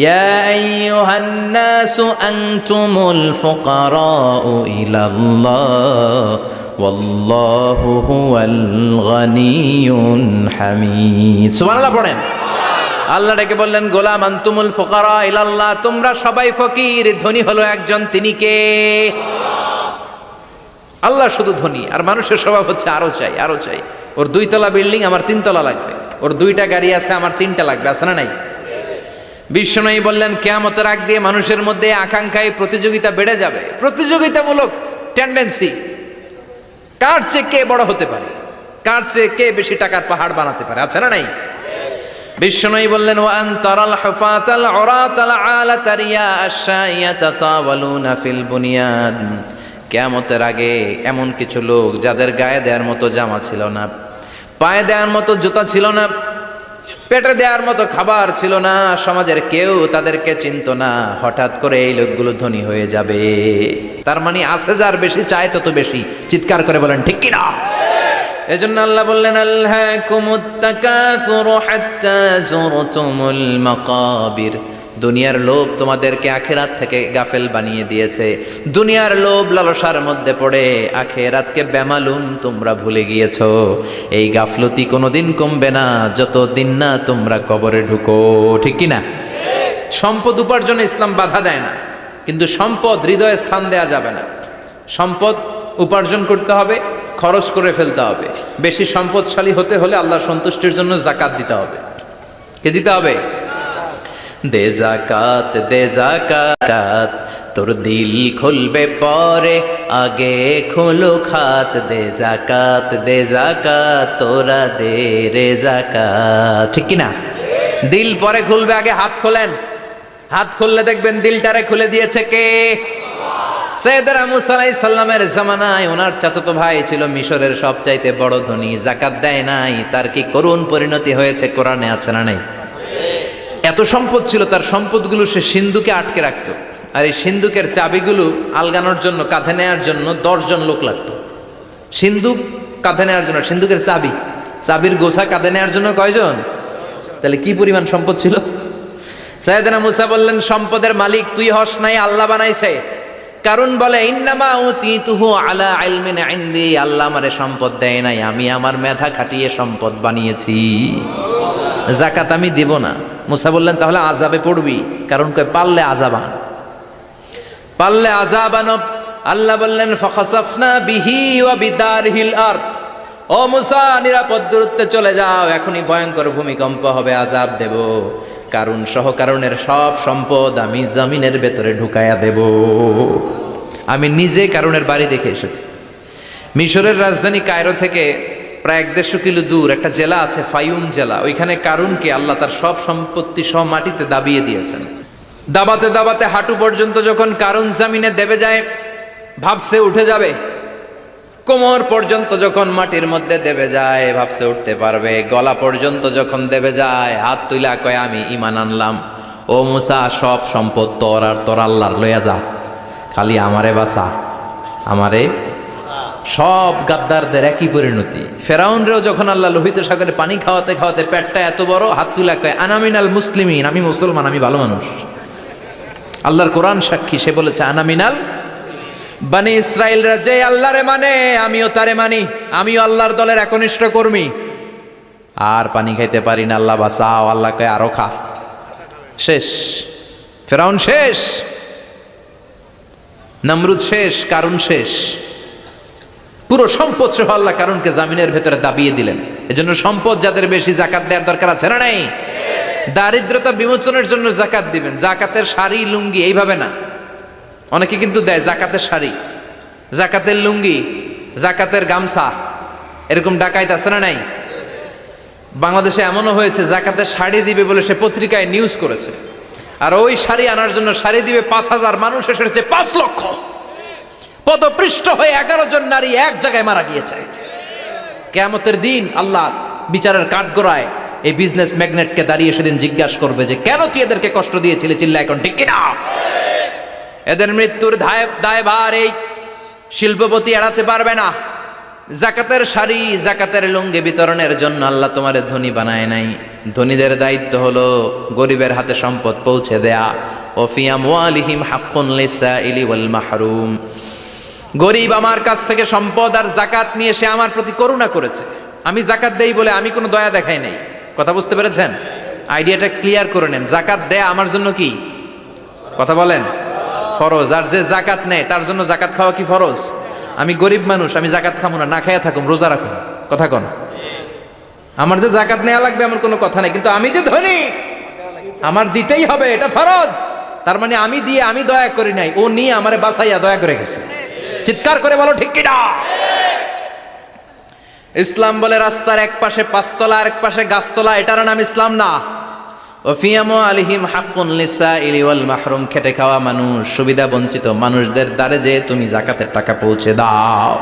ইয়া আইয়ুহান নাসু আনতুমুল ফুকারাউ ইলাল্লাহ ওয়াল্লাহু হুয়াল গনিয়ুল হামিদ। সুবহানাল্লাহ পড়েন। আল্লাহ ডেকে বললেন গোলাম আনতুমুল ফুকারা ইলাল্লাহ, তোমরা সবাই ফকির, ধনী হলো একজন, তিনি কে? আল্লাহ শুধু ধনী, আর মানুষের স্বভাব হচ্ছে আরো চাই, আরো চাই। ওর 2 তলা বিল্ডিং, আমার 3 তলা লাগবে। ওর 2টা গাড়ি আছে, আমার 3টা লাগবে। আছে না নাই? বিশ্বনবী বললেন কিয়ামতের আগ দিয়ে মানুষের মধ্যে আকাঙ্ক্ষায় প্রতিযোগিতা বেড়ে যাবে, প্রতিযোগিতামূলক টেন্ডেন্সি। কার চেয়ে কে বড় হতে পারে, কার চেয়ে কে বেশি টাকার পাহাড় বানাতে পারে। আছে না নাই? বিশ্বনবী বললেন ওয়া আনতারাল হুফাতাল উরাতাল আলাতা রিয়া আশ-শাইয়াতা তাওয়ালুনা ফিল বুনিয়ান। কিয়ামতের আগে এমন কিছু লোক যাদের গায়ে দেওয়ার মতো জামা ছিল না, পায়ে দেওয়ার মতো জুতা ছিল না, পেটে দেওয়ার মতো খাবার ছিল না, সমাজের কেউ তাদেরকে চিনত না, হঠাৎ করে এই লোকগুলো ধনী হয়ে যাবে। তার মানে আছে যার বেশি চায় তত বেশি। চিৎকার করে বলেন ঠিক কি না? এজন্য আল্লাহ বললেন আলহাকুমুত তাকাসুরু হাত্তা যুরতুমুল মাকাবির। দুনিয়ার লোভ তোমাদেরকে আখিরাত থেকে গাফেল বানিয়ে দিয়েছে। দুনিয়ার লোভ লালসার মধ্যে পড়ে আখিরাতকে বেমালুম তোমরা ভুলে গিয়েছো। এই গাফলতি কোনোদিন কমবে না যতদিন না তোমরা কবরে ঢুকো। ঠিক কি না? সম্পদ উপার্জনে ইসলাম বাধা দেয় না, কিন্তু সম্পদ হৃদয়ে স্থান দেয়া যাবে না। সম্পদ উপার্জন করতে হবে, খরচ করে ফেলতে হবে। বেশি সম্পদশালী হতে হলে আল্লাহর সন্তুষ্টির জন্য যাকাত দিতে হবে। কে দিতে হবে? দে যাকাত, দে যাকাত, তোর দিল খুলবে পরে, আগে খোলো খাত। দে যাকাত, দে যাকাত, তোরা দে রে যাকাত। ঠিক কি না? দিল পরে খুলবে, আগে হাত খোলেন। হাত খুললে দেখবেন দিলটারে খুলে দিয়েছে কে? সাইয়েদনা মুসা আলাইহিস সালামের জামানায় ওনার চাচাতো ভাই ছিল মিশরের সবচাইতে বড় ধনী, যাকাত দেয় নাই। তার কি করুণ পরিণতি হয়েছে কোরআনে আছে না নাই? এত সম্পদ ছিল, তার সম্পদগুলো সে সিন্ধুকে আটকে রাখতো। আর এই সিন্ধুকের চাবিগুলো আলগানোর জন্য, কাঁধে নেওয়ার জন্য 10 জন লোক লাগতো। সিন্ধুক কাঁধে নেওয়ার জন্য, সিন্ধুকের চাবি, চাবির গোছা কাঁধে নেওয়ার জন্য কয়জন? তাহলে কি পরিমাণ সম্পদ ছিল? সাইয়েদনা মুসা বললেন সম্পদের মালিক তুই হস নাই, আল্লাহ বানাইছে। কারণ বলে ইন্নামা উতিতুহু আলা ইলমিন ইনদি, আল্লাহ আমারে সম্পদ দেয় নাই, আমি আমার মেধা খাটিয়ে সম্পদ বানিয়েছি। যাকাত আমি দিব না। মুসা বললেন তাহলে আযাবে পড়বি, কারণ কই পারলে আযাব আন, পারলে আযাব আন। আল্লাহ বললেন ফাখাসাফনা বিহি ওয়া বিদারহিল আরদ, ও মুসা নিরাপদ দূরত্বে চলে যাও, এখনই ভয়ঙ্কর ভূমিকম্প হবে, আযাব দেব। কারণ সহ কারণের সব সম্পদ আমি জমিনের ভেতরে ঢুকায়া দেব। আমি নিজে কারণের বাড়ি দেখে এসেছি। মিশরের রাজধানী কায়রো থেকে প্রায় 150 কিলো দূর একটা জেলা আছে, ফায়ুম জেলা। ওইখানে কারুনকে আল্লাহ তার সব সম্পত্তি সব মাটিতে দাবিয়ে দিয়েছেন। দাবাতে দাবাতে হাঁটু পর্যন্ত যখন কারুন জামিনে দেবে যায়, ভাবছে উঠে যাবে। কোমর পর্যন্ত যখন মাটির মধ্যে দেবে যায়, ভাবছে উঠতে পারবে। গলা পর্যন্ত যখন দেবে যায়, হাত তুইলা কয় আমি ঈমান আনলাম। ও মুসা সব সম্পদ তোর, আর তোর আল্লাহর লইয়া যা, খালি আমারে বাঁচা, আমারে। সব গাদ্দারদের একই পরিণতি। ফেরাউনরেও যখন আল্লাহ লোহিত সাগরে পানি খাওয়াতে খাওয়াতে পেটটা এত বড়, হাত তুলা কয় আনামিনাল মুসলিমিন, আমি মুসলমান, আমি ভালো মানুষ। আল্লাহর কোরআন সাক্ষী, সে বলেছে আনামিনাল বনি ইসরাইলরা যে আল্লাহরে মানে আমিও তারে মানি, আমিও আল্লাহর দলের একনিষ্ঠ কর্মী। আর পানি খাইতে পারি না, আল্লাহ বাঁচাও। আল্লাহ কয় আরো খা। শেষ, ফেরাউন শেষ, নমরুদ শেষ, কারুন শেষ। পুরো সম্পদ সহ আল্লাহ কারুনকে জামিনের ভেতরে দাবিয়ে দিলেন। এজন্য সম্পদ যাদের বেশি যাকাত দেওয়ার দরকার আছে না নাই? দারিদ্রতা বিমোচনের জন্য যাকাত দিবেন। যাকাতের শাড়ি লুঙ্গি এইভাবে না, অনেকে কিন্তু দেয় জাকাতের শাড়ি, জাকাতের লুঙ্গি, জাকাতের গামছা, এরকম ডাকাইত আছে না নাই? বাংলাদেশে এমনও হয়েছে জাকাতের শাড়ি দিবে বলে সে পত্রিকায় নিউজ করেছে, আর ওই শাড়ি আনার জন্য শাড়ি দিবে 5000, মানুষ এসেছে 5 লক্ষ। পদপৃষ্ঠ হয়ে 11 জন নারী এক জায়গায় মারা গিয়েছে। কিয়ামতের দিন আল্লাহ বিচারের কাঠগড়ায় এই বিজনেস ম্যাগনেটকে দাঁড়িয়ে সেদিন জিজ্ঞাসা করবে যে কেন তুই এদেরকে কষ্ট দিয়েছিলি? চিল্লা এখন ঠিক কিনা? এদের মৃত্যুর দায়ভার এই শিল্পপতি এড়াতে পারবে না। যাকাতের শাড়ি, যাকাতের লুঙ্গি বিতরণের জন্য আল্লাহ তোমারে ধনী বানায় নাই। ধনীদের দায়িত্ব হলো গরিবের হাতে সম্পদ পৌঁছে দেয়া। ও ফি আমওয়ালিহিম হাক্কুন লিসাইলি ওয়াল মাহরুম। গরিব আমার কাছ থেকে সম্পদ আর যাকাত নিয়ে সে আমার প্রতি করুণা করেছে। আমি যাকাত দেই বলে আমি কোনো দয়া দেখাই নাই। কথা বুঝতে পেরেছেন? আইডিয়াটা ক্লিয়ার করে নেন। যাকাত দেয়া আমার জন্য কি? কথা বলেন, ফরজ। আর যে যাকাত নেয় তার জন্য যাকাত খাওয়া কি ফরজ? আমি গরিব মানুষ, আমি যাকাত খাবো না, না খাইয়া থাকুম, রোজা রাখুন। কথা কন, আমার যে যাকাত নেওয়া লাগবে আমার কোনো কথা নেই, কিন্তু আমি যে ধনী আমার দিতেই হবে, এটা ফরজ। তার মানে আমি দিয়ে আমি দয়া করি নাই, ও নিয়ে আমারে বাঁচাইয়া দয়া করে গেছে। চিৎকার করে বলো ঠিক কিনা? ইসলাম বলে রাস্তার এক পাশে পাঁচতলা আর এক পাশে গাছতলা, এটার নাম ইসলাম না। ওফিয়ামু আলিহিম হাক্কুন লিসাইলি ওয়াল মাহরুম, খেটে খাওয়া মানুষ, সুবিধা বঞ্চিত মানুষদের দ্বারে যে তুমি যাকাতের টাকা পৌঁছে দাও।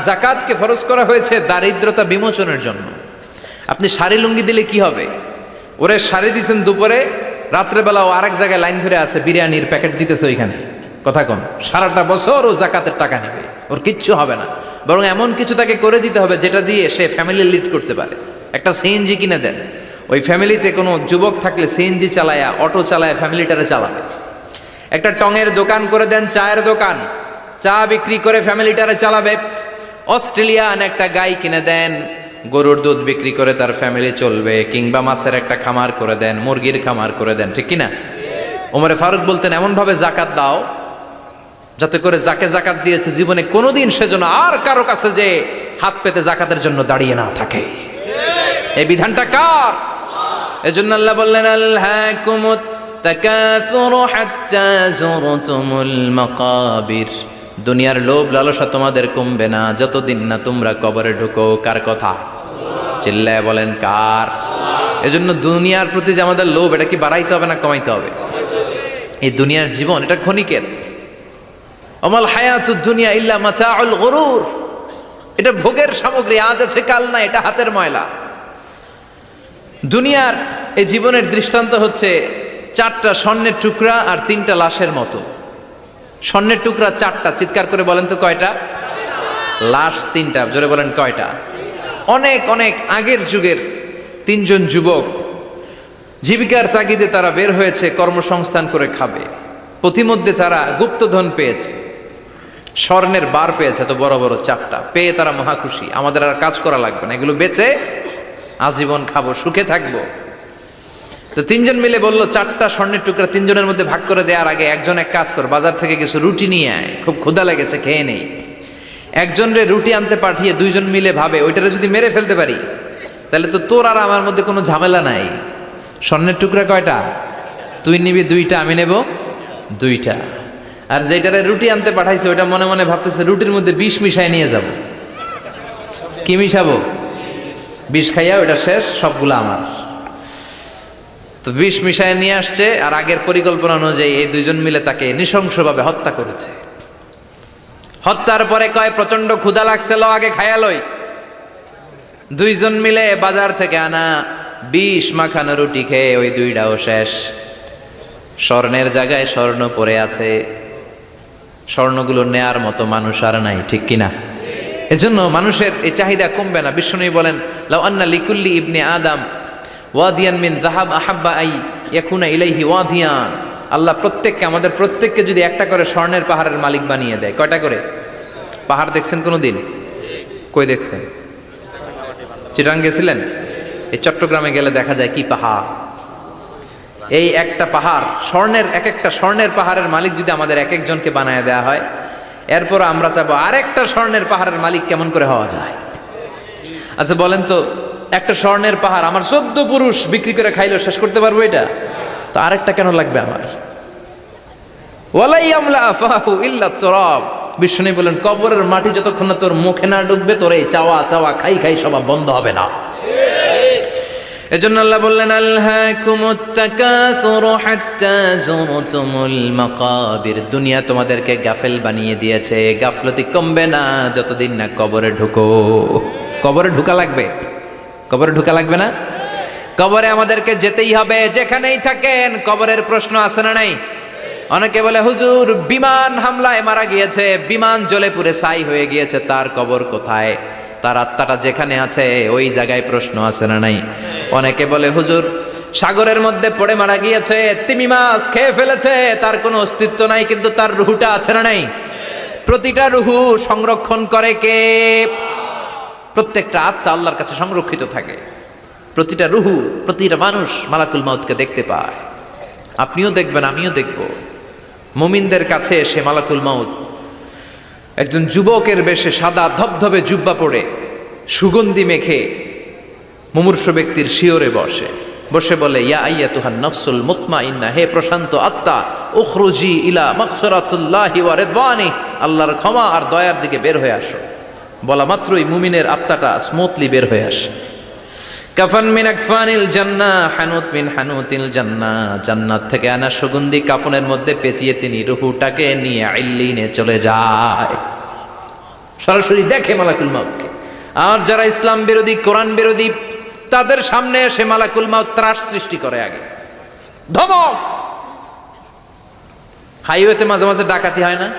যাকাতকে ফরজ করা হয়েছে দারিদ্রতা বিমোচনের জন্য। আপনি শাড়ি লুঙ্গি দিলে কি হবে? ওরে শাড়ি দিচ্ছেন দুপুরে, রাত্রেবেলা ও আরেক জায়গায় লাইন ধরে আছে, বিরিয়ানির প্যাকেট দিতেছে ওইখানে, কথা কন, সারাটা বছর ও যাকাতের টাকা নেবে, ওর কিচ্ছু হবে না। বরং এমন কিছু তাকে করে দিতে হবে যেটা দিয়ে সে ফ্যামিলি লিড করতে পারে। একটা সিএনজি কিনে দেন, ওই ফ্যামিলিতে কোনো যুবক থাকলে সিএনজি চালায়া, অটো চালায় ফ্যামিলিটারে চালাবে। একটা টঙের দোকান করে দেন, চায়ের দোকান, চা বিক্রি করে ফ্যামিলিটারে চালাবে। অস্ট্রেলিয়ান একটা গাই কিনে দেন, গরুর দুধ বিক্রি করে তার ফ্যামিলি চলবে। কিংবা মাছের একটা খামার করে দেন, মুরগির খামার করে দেন, ঠিক কিনা? ওমরে ফারুক বলতেন এমন ভাবে জাকাত দাও যাতে করে যাকে জাকাত দিয়েছে জীবনে কোনোদিন সেজন্য আর কারো কাছে যে হাত পেতে জাকাতের জন্য দাঁড়িয়ে না থাকে। এই বিধানটা কার? এজন্য আল্লাহ বললেন আলহাকুমুত তাকাসুরু হাত্তা যুরতুমুল মাকাবির, দুনিয়ার লোভ লালসা তোমাদের কমবে না যতদিন না তোমরা কবরে ঢুকো। কার কথা? চিল্লায় বলেন কার? এজন্য দুনিয়ার প্রতি যে আমাদের লোভ, এটা কি বাড়াইতে হবে না কমাইতে হবে? এই দুনিয়ার জীবন এটা ক্ষণিকের। অমাল হায়াতুদ দুনিয়া ইল্লা মাতাউল গুরুর, এটা ভোগের সামগ্রী, আজ আছে কাল না, এটা হাতের ময়লা। দুনিয়ার এই জীবনের দৃষ্টান্ত হচ্ছে চারটা স্বর্ণের টুকরা আর তিনটা লাশের মতো। স্বর্ণের টুকরা চারটা, চিৎকার করে বলেন তো কয়টা? লাশ তিনটা, জোরে বলেন কয়টা? অনেক অনেক আগের যুগের তিনজন যুবক জীবিকার তাগিদে তারা বের হয়েছে কর্মসংস্থান করে খাবে। পথিমধ্যে তারা গুপ্তধন পেয়েছে, স্বর্ণের বার পেয়েছে, তো বড় বড় চারটা পেয়ে তারা মহা খুশি। আমাদের আর কাজ করা লাগবে না, এগুলো বেচে আজীবন খাবো, সুখে থাকবো। তো তিনজন মিলে বললো চারটা স্বর্ণের টুকরা তিনজনের মধ্যে ভাগ করে দেওয়ার আগে একজন এক কাজ কর, বাজার থেকে কিছু রুটি নিয়ে আয়, খুব ক্ষুধা লেগেছে, খেয়ে নেই। একজনরে রুটি আনতে পাঠিয়ে দুইজন মিলে ভাবে ওইটারে যদি মেরে ফেলতে পারি তাহলে তো তোর আর আমার মধ্যে কোনো ঝামেলা নাই। স্বর্ণের টুকরা কয়টা? তুই নিবি দুইটা, আমি নেব দুইটা। আর যেটারে রুটি আনতে পাঠাইছে ওইটা মনে মনে ভাবতেছে রুটির মধ্যে বিষ মিশাই নিয়ে যাব। কি মিশাবো? বিষ খাইয়া ওইটা শেষ, সবগুলো আমার। তো বিষ মিশায় নিয়ে আসছে, আর আগের পরিকল্পনা অনুযায়ী এই দুইজন মিলে তাকে নৃশংসভাবে হত্যা করেছে। হত্যার পরে কয় প্রচন্ড ক্ষুধা লাগছে, লো আগে খায়া লই। দুইজন মিলে বাজার থেকে আনা বিষ মাখানো রুটি খেয়ে ওই দুইটাও শেষ। স্বর্ণের জায়গায় স্বর্ণ পড়ে আছে, স্বর্ণগুলো নেয়ার মতো মানুষ আর নাই, ঠিক কিনা? এজন্য মানুষের এই চাহিদা কমবে না। বিষ্ণু বলেন লাউ আন্না লিকুল্লি ইবনে আদম ওয়াদিয়ান মিন যাহাব আহাব্বা আই ইয়াকুনা ইলাইহি ওয়াদিয়ান, আল্লাহ প্রত্যেককে, আমাদের প্রত্যেককে যদি একটা করে স্বর্ণের পাহাড়ের মালিক বানিয়ে দেয়। কয়টা করে পাহাড় দেখছেন কোনোদিন? কই দেখছেন? চিটাং গেছিলেন? এই চট্টগ্রামে গেলে দেখা যায় কি পাহাড়। এই একটা পাহাড় স্বর্ণের, এক একটা স্বর্ণের পাহাড়ের মালিক যদি আমাদের এক একজনকে বানায় দেওয়া হয়, এরপর আমরা চাবো আরেকটা স্বর্ণের পাহাড়ের মালিক কেমন করে হওয়া যায়। আচ্ছা বলেন তো, একটা স্বর্ণের পাহাড় আমার 14 পুরুষ বিক্রি করে খাইলেও শেষ করতে পারবো এটা? তো আরেকটা কেন লাগবে আমার? ওয়ালাই আমলা আফাহু ইল্লা তুরাব, বিষ্ণু বলেন কবরের মাটি যতক্ষণ না তোর মুখে না ঢুকবে তোর এই চাওয়া চাওয়া খাই খাই সব বন্ধ হবে না। এজন্য আল্লাহ বললেন আলহাকুমুত তাকাসুরু হাত্তা যুরতুমুল মাকাবির, দুনিয়া তোমাদেরকে গাফেল বানিয়ে দিয়েছে, গাফলতি কমবে না যতদিন না কবরে ঢুকো। কবরে ঢুকা লাগবে, কবরে ঢুকা লাগবে না? কবরে আমাদেরকে যেতেই হবে, যেখানেই থাকেন। কবরের প্রশ্ন আছে না নাই? অনেকে বলে হুজুর বিমান হামলায় মারা গিয়েছে, বিমান জ্বলে পুড়ে ছাই হয়ে গিয়েছে, তার কবর কোথায়? তার আত্মাটা যেখানে আছে ওই জায়গায় প্রশ্ন আছে না নাই? অনেকে বলে হুজুর সাগরের মধ্যে পড়ে মারা গিয়েছে, তিমি মাছ খেয়ে ফেলেছে, তার কোনো অস্তিত্ব নাই, কিন্তু তার রুহুটা আছে না নাই? প্রতিটা রুহু সংরক্ষণ করে কে? প্রত্যেকটা আত্মা আল্লাহর কাছে সংরক্ষিত থাকে। প্রতিটা রুহু, প্রতিটা মানুষ মালাকুল মাউতকে দেখতে পায়। আপনিও দেখবেন, আমিও দেখব। মুমিনদের কাছে এসে মালাকুল মাউত একজন যুবকের বেশে সাদা ধবধবে জুব্বা পরে সুগন্ধি মেখে মুমূর্ষু ব্যক্তির শিয়রে বসে বসে বলে ইয়া আইয়াতুহান নাফসুল মুতমাইন্না, হে প্রশান্ত আত্মা, উখরুজি ইলা মাগফিরাতিল্লাহি ওয়া রিদওয়ানি, আল্লাহর ক্ষমা আর দয়ার দিকে বের হয়ে আসো। বলা মাত্রই মুমিনের আত্মাটা স্মুথলি বের হয়ে আসে। কাফান মিন আকফানিল জান্নাহ, হানুত মিন হানুতিল জান্নাহ, জান্নাত থেকে আনা সুগন্ধি কাফনের মধ্যে পেঁচিয়ে তিনি রূহটাকে নিয়ে ইল্লিনে চলে যায়। সরাসরি দেখে মালাকুল মাউতকে। আর যারা ইসলাম বিরোধী, কোরআন বিরোধী, তাদের সামনে এসে মালাকুল মাউত ত্রাস সৃষ্টি করে, আগে ধমক। হাইওয়েতে মাঝে মাঝে ডাকাতি হয় না?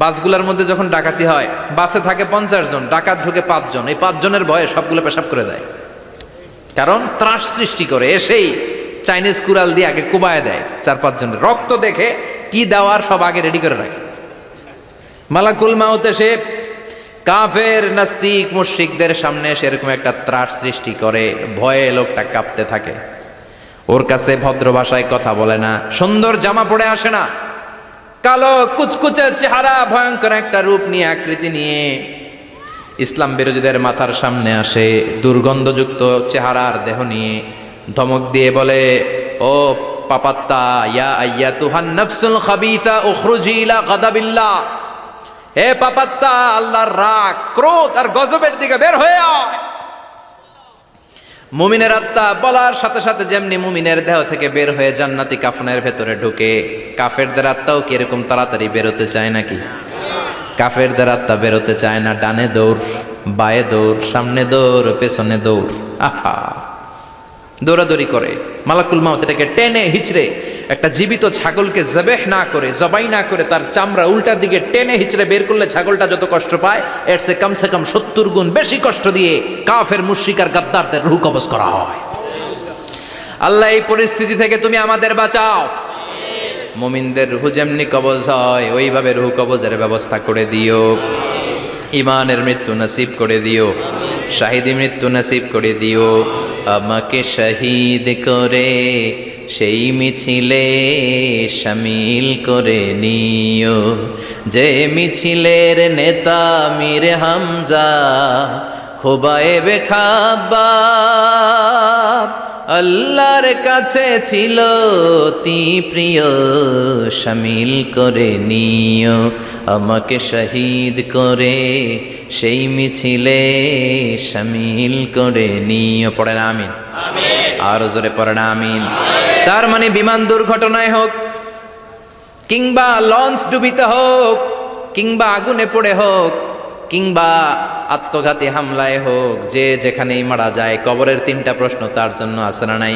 বাসগুলোর মধ্যে যখন ডাকাতি হয়, বাসে থাকে 50 জন, ডাকাত ঢুকে 5 জন, এই 5 জনের ভয়ে সবগুলো পেশাব করে দেয়। কারণ ত্রাস সৃষ্টি করে, এসেই চাইনিজ কুড়াল দিয়ে আগে কুবায় দেয় 4-5 জনের। রক্ত দেখে কি দেওয়ার সব আগে রেডি করে রাখে। মালাকুল মাউত এসে কাফের, নাস্তিক, মুশরিকদের সামনে সেরকম একটা ত্রাস সৃষ্টি করে, ভয়ে লোকটা কাঁপতে থাকে। ওর কাছে ভদ্র ভাষায় কথা বলে না, সুন্দর জামা পরে আসে না, কালো কুচকুচে চেহারা, ভয়ঙ্কর একটা রূপ নিয়ে, আকৃতি নিয়ে ইসলাম বিরোধীদের মাথার সামনে আসে, দুর্গন্ধযুক্ত চেহারার দেহ নিয়ে ধমক দিয়ে বলে, ও পাপাত্তা, ইয়া আইয়াতুহান নাফসুল খাবিসা উখরুজি ইলা গাদাবিল্লাহ, হে পাপাত্তা, আল্লাহর রাগ, ক্রোধ আর গজবের দিকে বের হয়ে আয়। মুমিনের আত্মা বলার সাথে সাথে যেমনি মুমিনের দেহ থেকে বের হয়ে জান্নাতি কাফনের ভেতরে ঢুকে, কাফেরদের আত্মাও কি এরকম তাড়াতাড়ি বেরোতে চায় নাকি? কাফেরদের আত্মা বেরোতে চায় না, ডানে দৌড়, বায়ে দৌড়, সামনে দৌড়, পেছনে দৌড়, আহা, দৌড়াদৌড়ি করে। মালাকুল মাউত এটাকে টেনে হিচড়ে, একটা জীবিত ছাগলকে জবেহ না করে, জবাই না করে, তার চামড়া উল্টার দিকে টেনে হিচড়ে বের করলে ছাগলটা যত কষ্ট পায়, এর সে কম 70 গুণ বেশি কষ্ট দিয়ে কাফের, মুশরিক আর গাদ্দারদের রূহ কবজ করা হয়। আল্লাহ, এই পরিস্থিতি থেকে তুমি আমাদের বাঁচাও। মুমিনদের রূহ যেমনি কবজ হয়, ওইভাবে রূহ কবজের ব্যবস্থা করে দিও। ইমানের মৃত্যু নসিব করে দিও, শাহিদি মৃত্যু নসিব করে দিও। আমাকে শহীদ করে সেই মিছিলে শামিল করে নিও, যে মিছিলের নেতা মীর হামজা, খুবাইবে খাব্বাব, আল্লাহর কাছে ছিল অতি প্রিয়, শামিল করে নিও। আমাকে শহীদ করে সেই মিছিলে শামিল করে নিও। পড়েন আমিন। আরো জোরে পড়েন আমিন। তার মানে বিমান দুর্ঘটনায় হোক, কিংবা লঞ্চ ডুবিতে হোক, কিংবা আগুনে পড়ে হোক, কিংবা আত্মঘাতী হামলায় হোক, যে যেখানেই মারা যায়, কবরের 3টা প্রশ্ন তার জন্য আছে না নাই?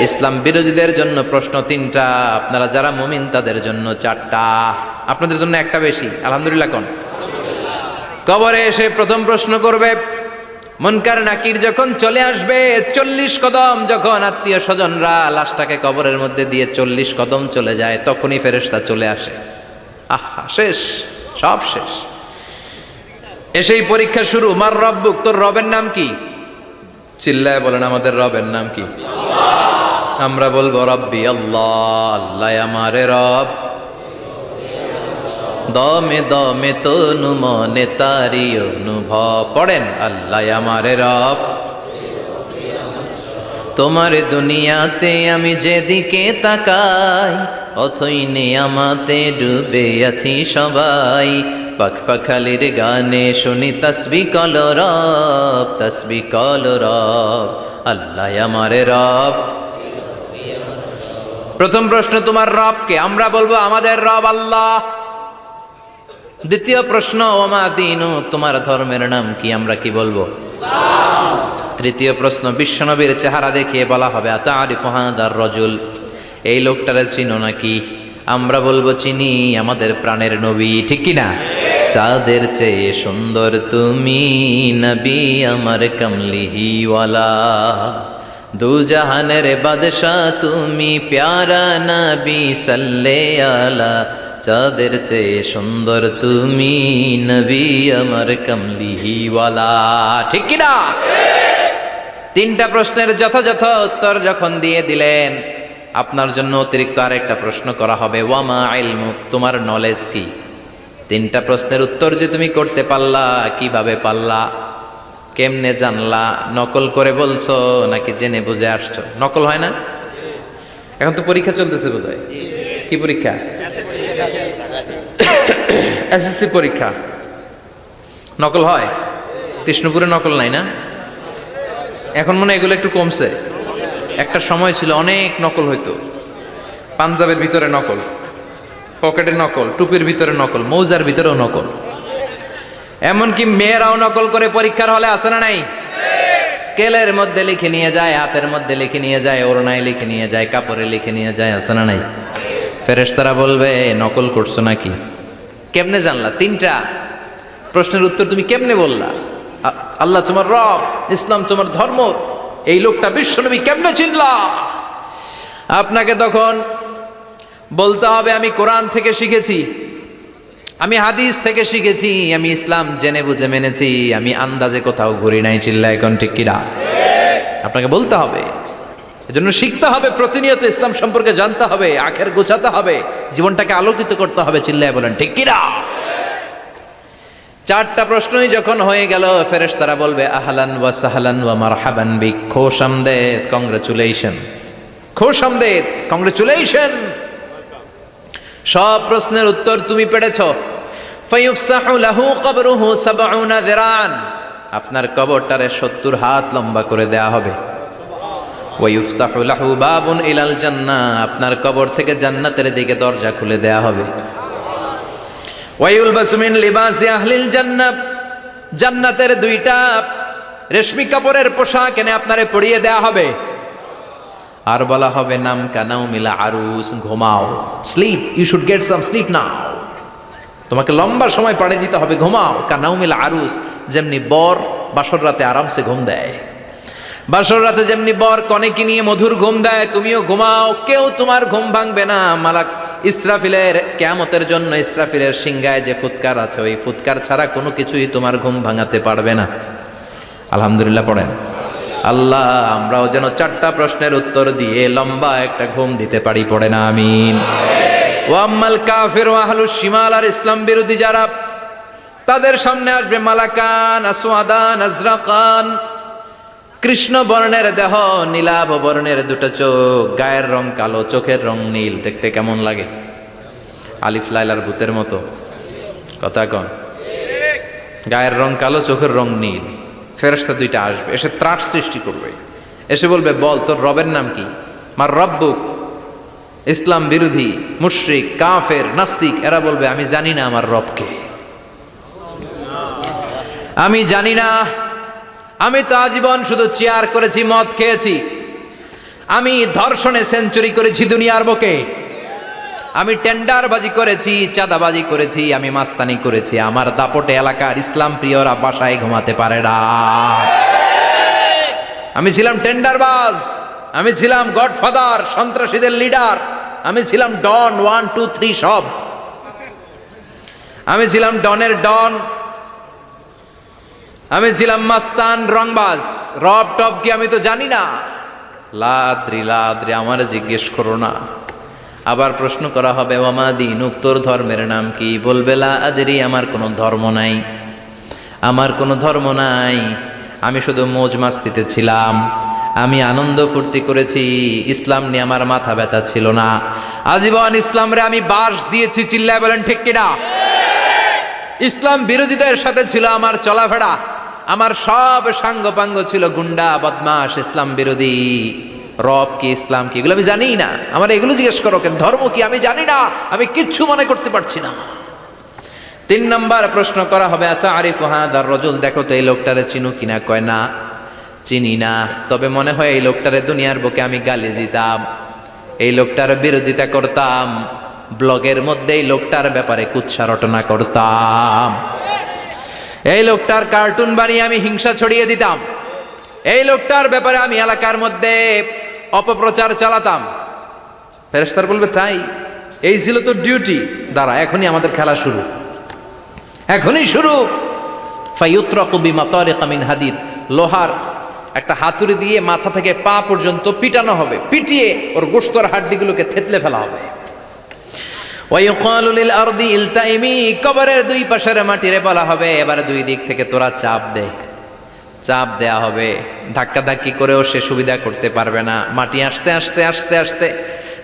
ইসলাম বিরোধীদের জন্য প্রশ্ন 3টা, আপনারা যারা মুমিন তাদের জন্য 4টা, আপনাদের জন্য একটা বেশি। আলহামদুলিল্লাহ কোন? কবরে এসে প্রথম প্রশ্ন করবে, মুনকার নাকির যখন চলে আসবে, 40 কদম যখন আত্মীয় স্বজনরা লাশটাকে কবরের মধ্যে দিয়ে 40 কদম চলে যায়, তখনই ফেরেশতা চলে আসে। আহা, শেষ, সব শেষ। এসেই পরীক্ষা শুরু। মার রব্বুক, তোর রবের নাম কি? চিল্লায় বলেন, আমাদের রবের নাম কি? আমরা বলবো রব্বি আল্লাহ, আল্লাহ আমারে রব। দমে দমে তনু মনে তারি অনুভব। পড়েন, আল্লাহ আমারে রব। তোমার দুনিয়াতে আমি যেদিকে তাকাই, অথই নিয়ামতে ডুবে আছি সবাই। পাখ পাখালির গানে শুনি তসবিহ কলো রব, তসবিহ কলো রব, আল্লাহ আমারে রব। প্রথম প্রশ্ন, তোমার রবকে? আমরা বলবো আমাদের রব আল্লাহ। দ্বিতীয় প্রশ্ন, ওমা দীনু, তোমার ধর্মের নাম কি? আমরা কি বলবো? তৃতীয় প্রশ্ন, বিশ্বনবীর চেহারা দেখিয়ে বলা হবে, আতারিফু হাদার রাজুল, এই লোকটারে চিনো নাকি? আমরা বলবো চিনি, আমাদের প্রাণের নবী, ঠিক কি না? চাঁদের চেয়ে সুন্দর তুমি নবী আমার কমলিহিওয়ালা, দু জাহানের বাদশাহ তুমি প্যারা নবী সাল্লে আলা, চাঁদের চেয়ে সুন্দর তুমি নবী আমার কমলিহিওয়ালা, ঠিক কি না? 3টা প্রশ্নের যথাযথ উত্তর যখন দিয়ে দিলেন, আপনার জন্য অতিরিক্ত আরেকটা প্রশ্ন করা হবে, ওয়ামা ইলমুক, তোমার নলেজ কি? 3টা প্রশ্নের উত্তর যে তুমি করতে পারলা, কিভাবে পারলা, কেমনে জানলা? নকল করে বলছো নাকি জেনে বুঝে আসছো? নকল হয় না? এখন তো পরীক্ষা চলতেছে বোধহয়। কি পরীক্ষা? এসএসসি পরীক্ষা। নকল হয়? কৃষ্ণপুরে নকল নাই না? এখন মনে হয় এগুলো একটু কমছে। একটা সময় ছিল অনেক নকল হইতো। পাঞ্জাবের ভিতরে নকল, পকেটে নকল, টুপির ভিতরে নকল, মৌজার ভিতরেও নকল। এমনকি মেয়েরাও নকল করে পরীক্ষার হলে আসে না নাই? স্কেলের মধ্যে লিখে নিয়ে যায়, হাতের মধ্যে লিখে নিয়ে যায়, ওড়নায় লিখে নিয়ে যায়, কাপড়ে লিখে নিয়ে যায়, আসে না নাই? ফেরেশতারা বলবে নকল করছো নাকি? কেমনে জানলা? 3টা প্রশ্নের উত্তর তুমি কেমনে বললা? আল্লাহ তোমার রব, ইসলাম তোমার ধর্ম, এই লোকটা বিশ্বনবী, কেমনে চিনলা? আপনাকে তখন বলতে হবে আমি কোরআন থেকে শিখেছি, আমি হাদিস থেকে শিখেছি, আমি ইসলাম জেনে বুঝে মেনেছি, আমি আন্দাজে কোথাও ঘুরি নাই। চিল্লা এখন ঠিক কিনা? আপনাকে বলতে হবে। এজন্য শিখতে হবে, প্রতিনিয়ত ইসলাম সম্পর্কে জানতে হবে, আখের গোছাতে হবে, জীবনটাকে আলোকিত করতে হবে। চিল্লায় বলেন ঠিক কিনা? 4টা প্রশ্নই যখন হয়ে গেল, ফেরেশতারা বলবে আহলান ওয়া সাহলান ওয়া মারহাবান বিক, খোশামদেদ, কংগ্রেচুলেশন, খোশামদেদ, কংগ্রেচুলেশন। সব প্রশ্নের উত্তর তুমি পেরেছ। ফায়ুফসাহু লাহু কবরুহু ৭০ যিরান, আপনার কবরটারে ৭০ হাত লম্বা করে দেয়া হবে। ওয়া ইফতাহু লাহু বাবুন ইলাল জান্নাহ, আপনার কবর থেকে জান্নাতের দিকে দরজা খুলে দেয়া হবে। ওয়া ইউলবাসু মিন লিবাসি আহলিল জান্নাহ, জান্নাতের 2টা রেশমি কাপড়ের পোশাক এনে আপনারে পরিয়ে দেয়া হবে। আর বলা হবে নাম কানাউ মিলা আরুস, ঘুমাও, sleep, you should get some sleep now, তোমাকে লম্বা সময় পাড়ে দিতে হবে, ঘুমাও। কানাউ মিলা আরুস, যেমনি বর বাসর রাতে আরামসে ঘুম দেয়, বাসর রাতে যেমনি বর কনেকে নিয়ে মধুর ঘুম দেয়, তুমিও ঘুমাও, কেউ তোমার ঘুম ভাঙবে না। মালাক ইসরাফিলের, কিয়ামতের জন্য ইসরাফিলের সিংহায় যে ফুৎকার আছে, ওই ফুৎকার ছাড়া কোনো কিছুই তোমার ঘুম ভাঙাতে পারবে না। আলহামদুলিল্লাহ পড়েন। আল্লাহ আমরাও যেন 4টা প্রশ্নের উত্তর দিয়ে লম্বা একটা ঘুম দিতে পারি, পড়ে না আমিন। ওয়াম্মাল কাফির ওয়া আহলুশ শিমাল, আর ইসলাম বিরোধী যারা, তাদের সামনে আসবে মালাকান আসওয়াদান আজরাকান, কৃষ্ণ বর্ণের দেহ, নীলাভ বর্ণের 2টা চোখ, গায়ের রং কালো, চোখের রং নীল। দেখতে কেমন লাগে? আলিফ লাইলার ভূতের মতো। কথা কন? গায়ের রং কালো, চোখের রং নীল। ফেরেশতা 2টা আসবে, এসে ত্রাস সৃষ্টি করবে, এসে বলবে বল তোর রবের নাম কি? মার রব্বুক। ইসলাম বিরোধী মুশরিক, কাফের, নাস্তিক এরা বলবে আমি জানি না আমার রবকে, আমি জানি না, আমি তো আজীবন শুধু চেয়ার করেছি, মদ খেয়েছি, আমি ধর্ষণে সেঞ্চুরি করেছি দুনিয়ার বুকে, আমি টেন্ডারবাজি করেছি, চাঁদাবাজি করেছি, আমি মাস্তানি করেছি, আমার দাপটে এলাকার ইসলাম প্রিয়রা বাসায় ঘুমাতে পারে না। আমি ছিলাম টেন্ডারবাজ, আমি ছিলাম গডফাদার, সন্ত্রাসীদের লিডার, আমি ছিলাম ডন 1 2 3 সব, আমি ছিলাম ডনের ডন, আমি ছিলাম মাস্তান, রংবাজ, রব টপ কি আমি তো জানি না। লাদ্রি লাদ্রি, আমার জিজ্ঞেস করো না। আবার প্রশ্ন করা হবে ওয়ামা দীনুক, তোর ধর্মের নাম কি? বলবে লা আদরি, আমার কোনো ধর্ম নাই, আমার কোনো ধর্ম নাই, আমি শুধু মৌজ মাস্তিতে ছিলাম, আমি আনন্দ ফুর্তি করেছি, ইসলাম নিয়ে আমার মাথা ব্যথা ছিল না, আজীবন ইসলামরে আমি বাস দিয়েছি। চিল্লায় বলেন ঠিক কিনা? ইসলাম বিরোধীদের সাথে ছিল আমার চলাফেরা, আমার সব সাঙ্গপাঙ্গ ছিল গুন্ডা, বদমাশ, ইসলাম বিরোধী। রব কি, ইসলাম কি, এগুলো আমি জানি না। আমার এগুলো জিজ্ঞেস করো কেন? ধর্ম কি আমি জানি না, আমি কিচ্ছু মনে করতে পারছি না। 3 নম্বর প্রশ্ন করা হবে আতারিফু হাদার রাজুল, দেখো তো এই লোকটারে চিনো কিনা? কয় না, চিনি না, তবে মনে হয় এই লোকটারে দুনিয়ার বুকে আমি গালি দিতাম, এই লোকটার বিরোধিতা করতাম, ব্লগের মধ্যে এই লোকটার ব্যাপারে কুৎসা রটনা করতাম, এই লোকটার কার্টুন বানিয়ে আমি হিংসা ছড়িয়ে দিতাম, এই লোকটার ব্যাপারে আমি এলাকার মধ্যে অপপ্রচার চালাতাম। ফেরেশতারা বলবে তাই? এই ছিল তো ডিউটি, দাঁড়া এখনই আমাদের খেলা শুরু, এখনই শুরু। ফায়ুতরাকু বিমাতারিক মিন হাদিদ, লোহার একটা হাতুড়ি দিয়ে মাথা থেকে পা পর্যন্ত পিটানো হবে, পিটিয়ে ওর গোশতর হাড্ডিগুলোকে থেতলে ফেলা হবে। ওয়ায়ুকালু লিল আরদি ইলতাইমি, কবরের 2 পাশের মাটিরে বলা হবে এবারে 2 দিক থেকে তোরা চাপ দে, চাপ দেয়া হবে, ধাক্কা ধাক্কি করেও সে সুবিধা করতে পারবে না। মাটি আসতে আসতে আসতে আসতে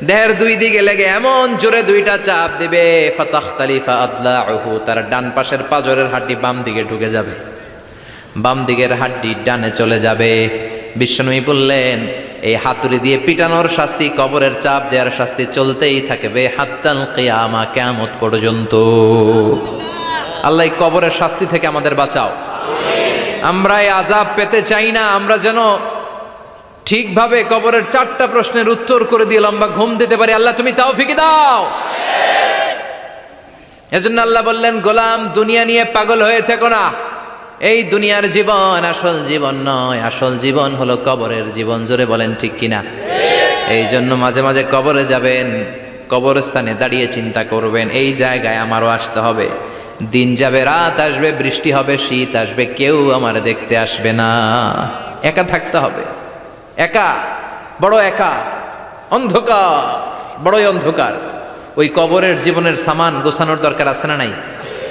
দেহের দুই দিকে লেগে এমন জোরে দুইটা চাপ দিবে, ফাতাখতালিফা আদলাউহু, তার ডান পাশের পাজরের হাড্ডি বাম দিকে ঢুকে যাবে, বাম দিকের হাড্ডি ডানে চলে যাবে। বিশ্বনবী বললেন এই হাতুড়ি দিয়ে পিটানোর শাস্তি, কবরের চাপ দেওয়ার শাস্তি চলতেই থাকবে হাত্তাল কিয়ামা, কিয়ামত পর্যন্ত। আল্লাহ কবরের শাস্তি থেকে আমাদের বাঁচাও। আমরা এই আযাব পেতে চাই না, আমরা যেন ঠিকভাবে কবরের 4টা প্রশ্নের উত্তর করে দিয়ে লম্বা ঘুম দিতে পারি। আল্লাহ তুমি তৌফিক দাও। এজন্য আল্লাহ বললেন, গোলাম দুনিয়া নিয়ে পাগল হয়ে থেকো না। এই দুনিয়ার জীবন আসল জীবন নয়, আসল জীবন হলো কবরের জীবন। জোরে বলেন ঠিক কিনা? এই জন্য মাঝে মাঝে কবরে যাবেন, কবরস্থানে দাঁড়িয়ে চিন্তা করবেন এই জায়গায় আমারও আসতে হবে। দিন যাবে, রাত আসবে, বৃষ্টি হবে, শীত আসবে, কেউ আমার দেখতে আসবে না, একা থাকতে হবে। একা, বড় একা, অন্ধকার, বড়ই অন্ধকার। ওই কবরের জীবনের সামান গোছানোর দরকার আছে না নাই?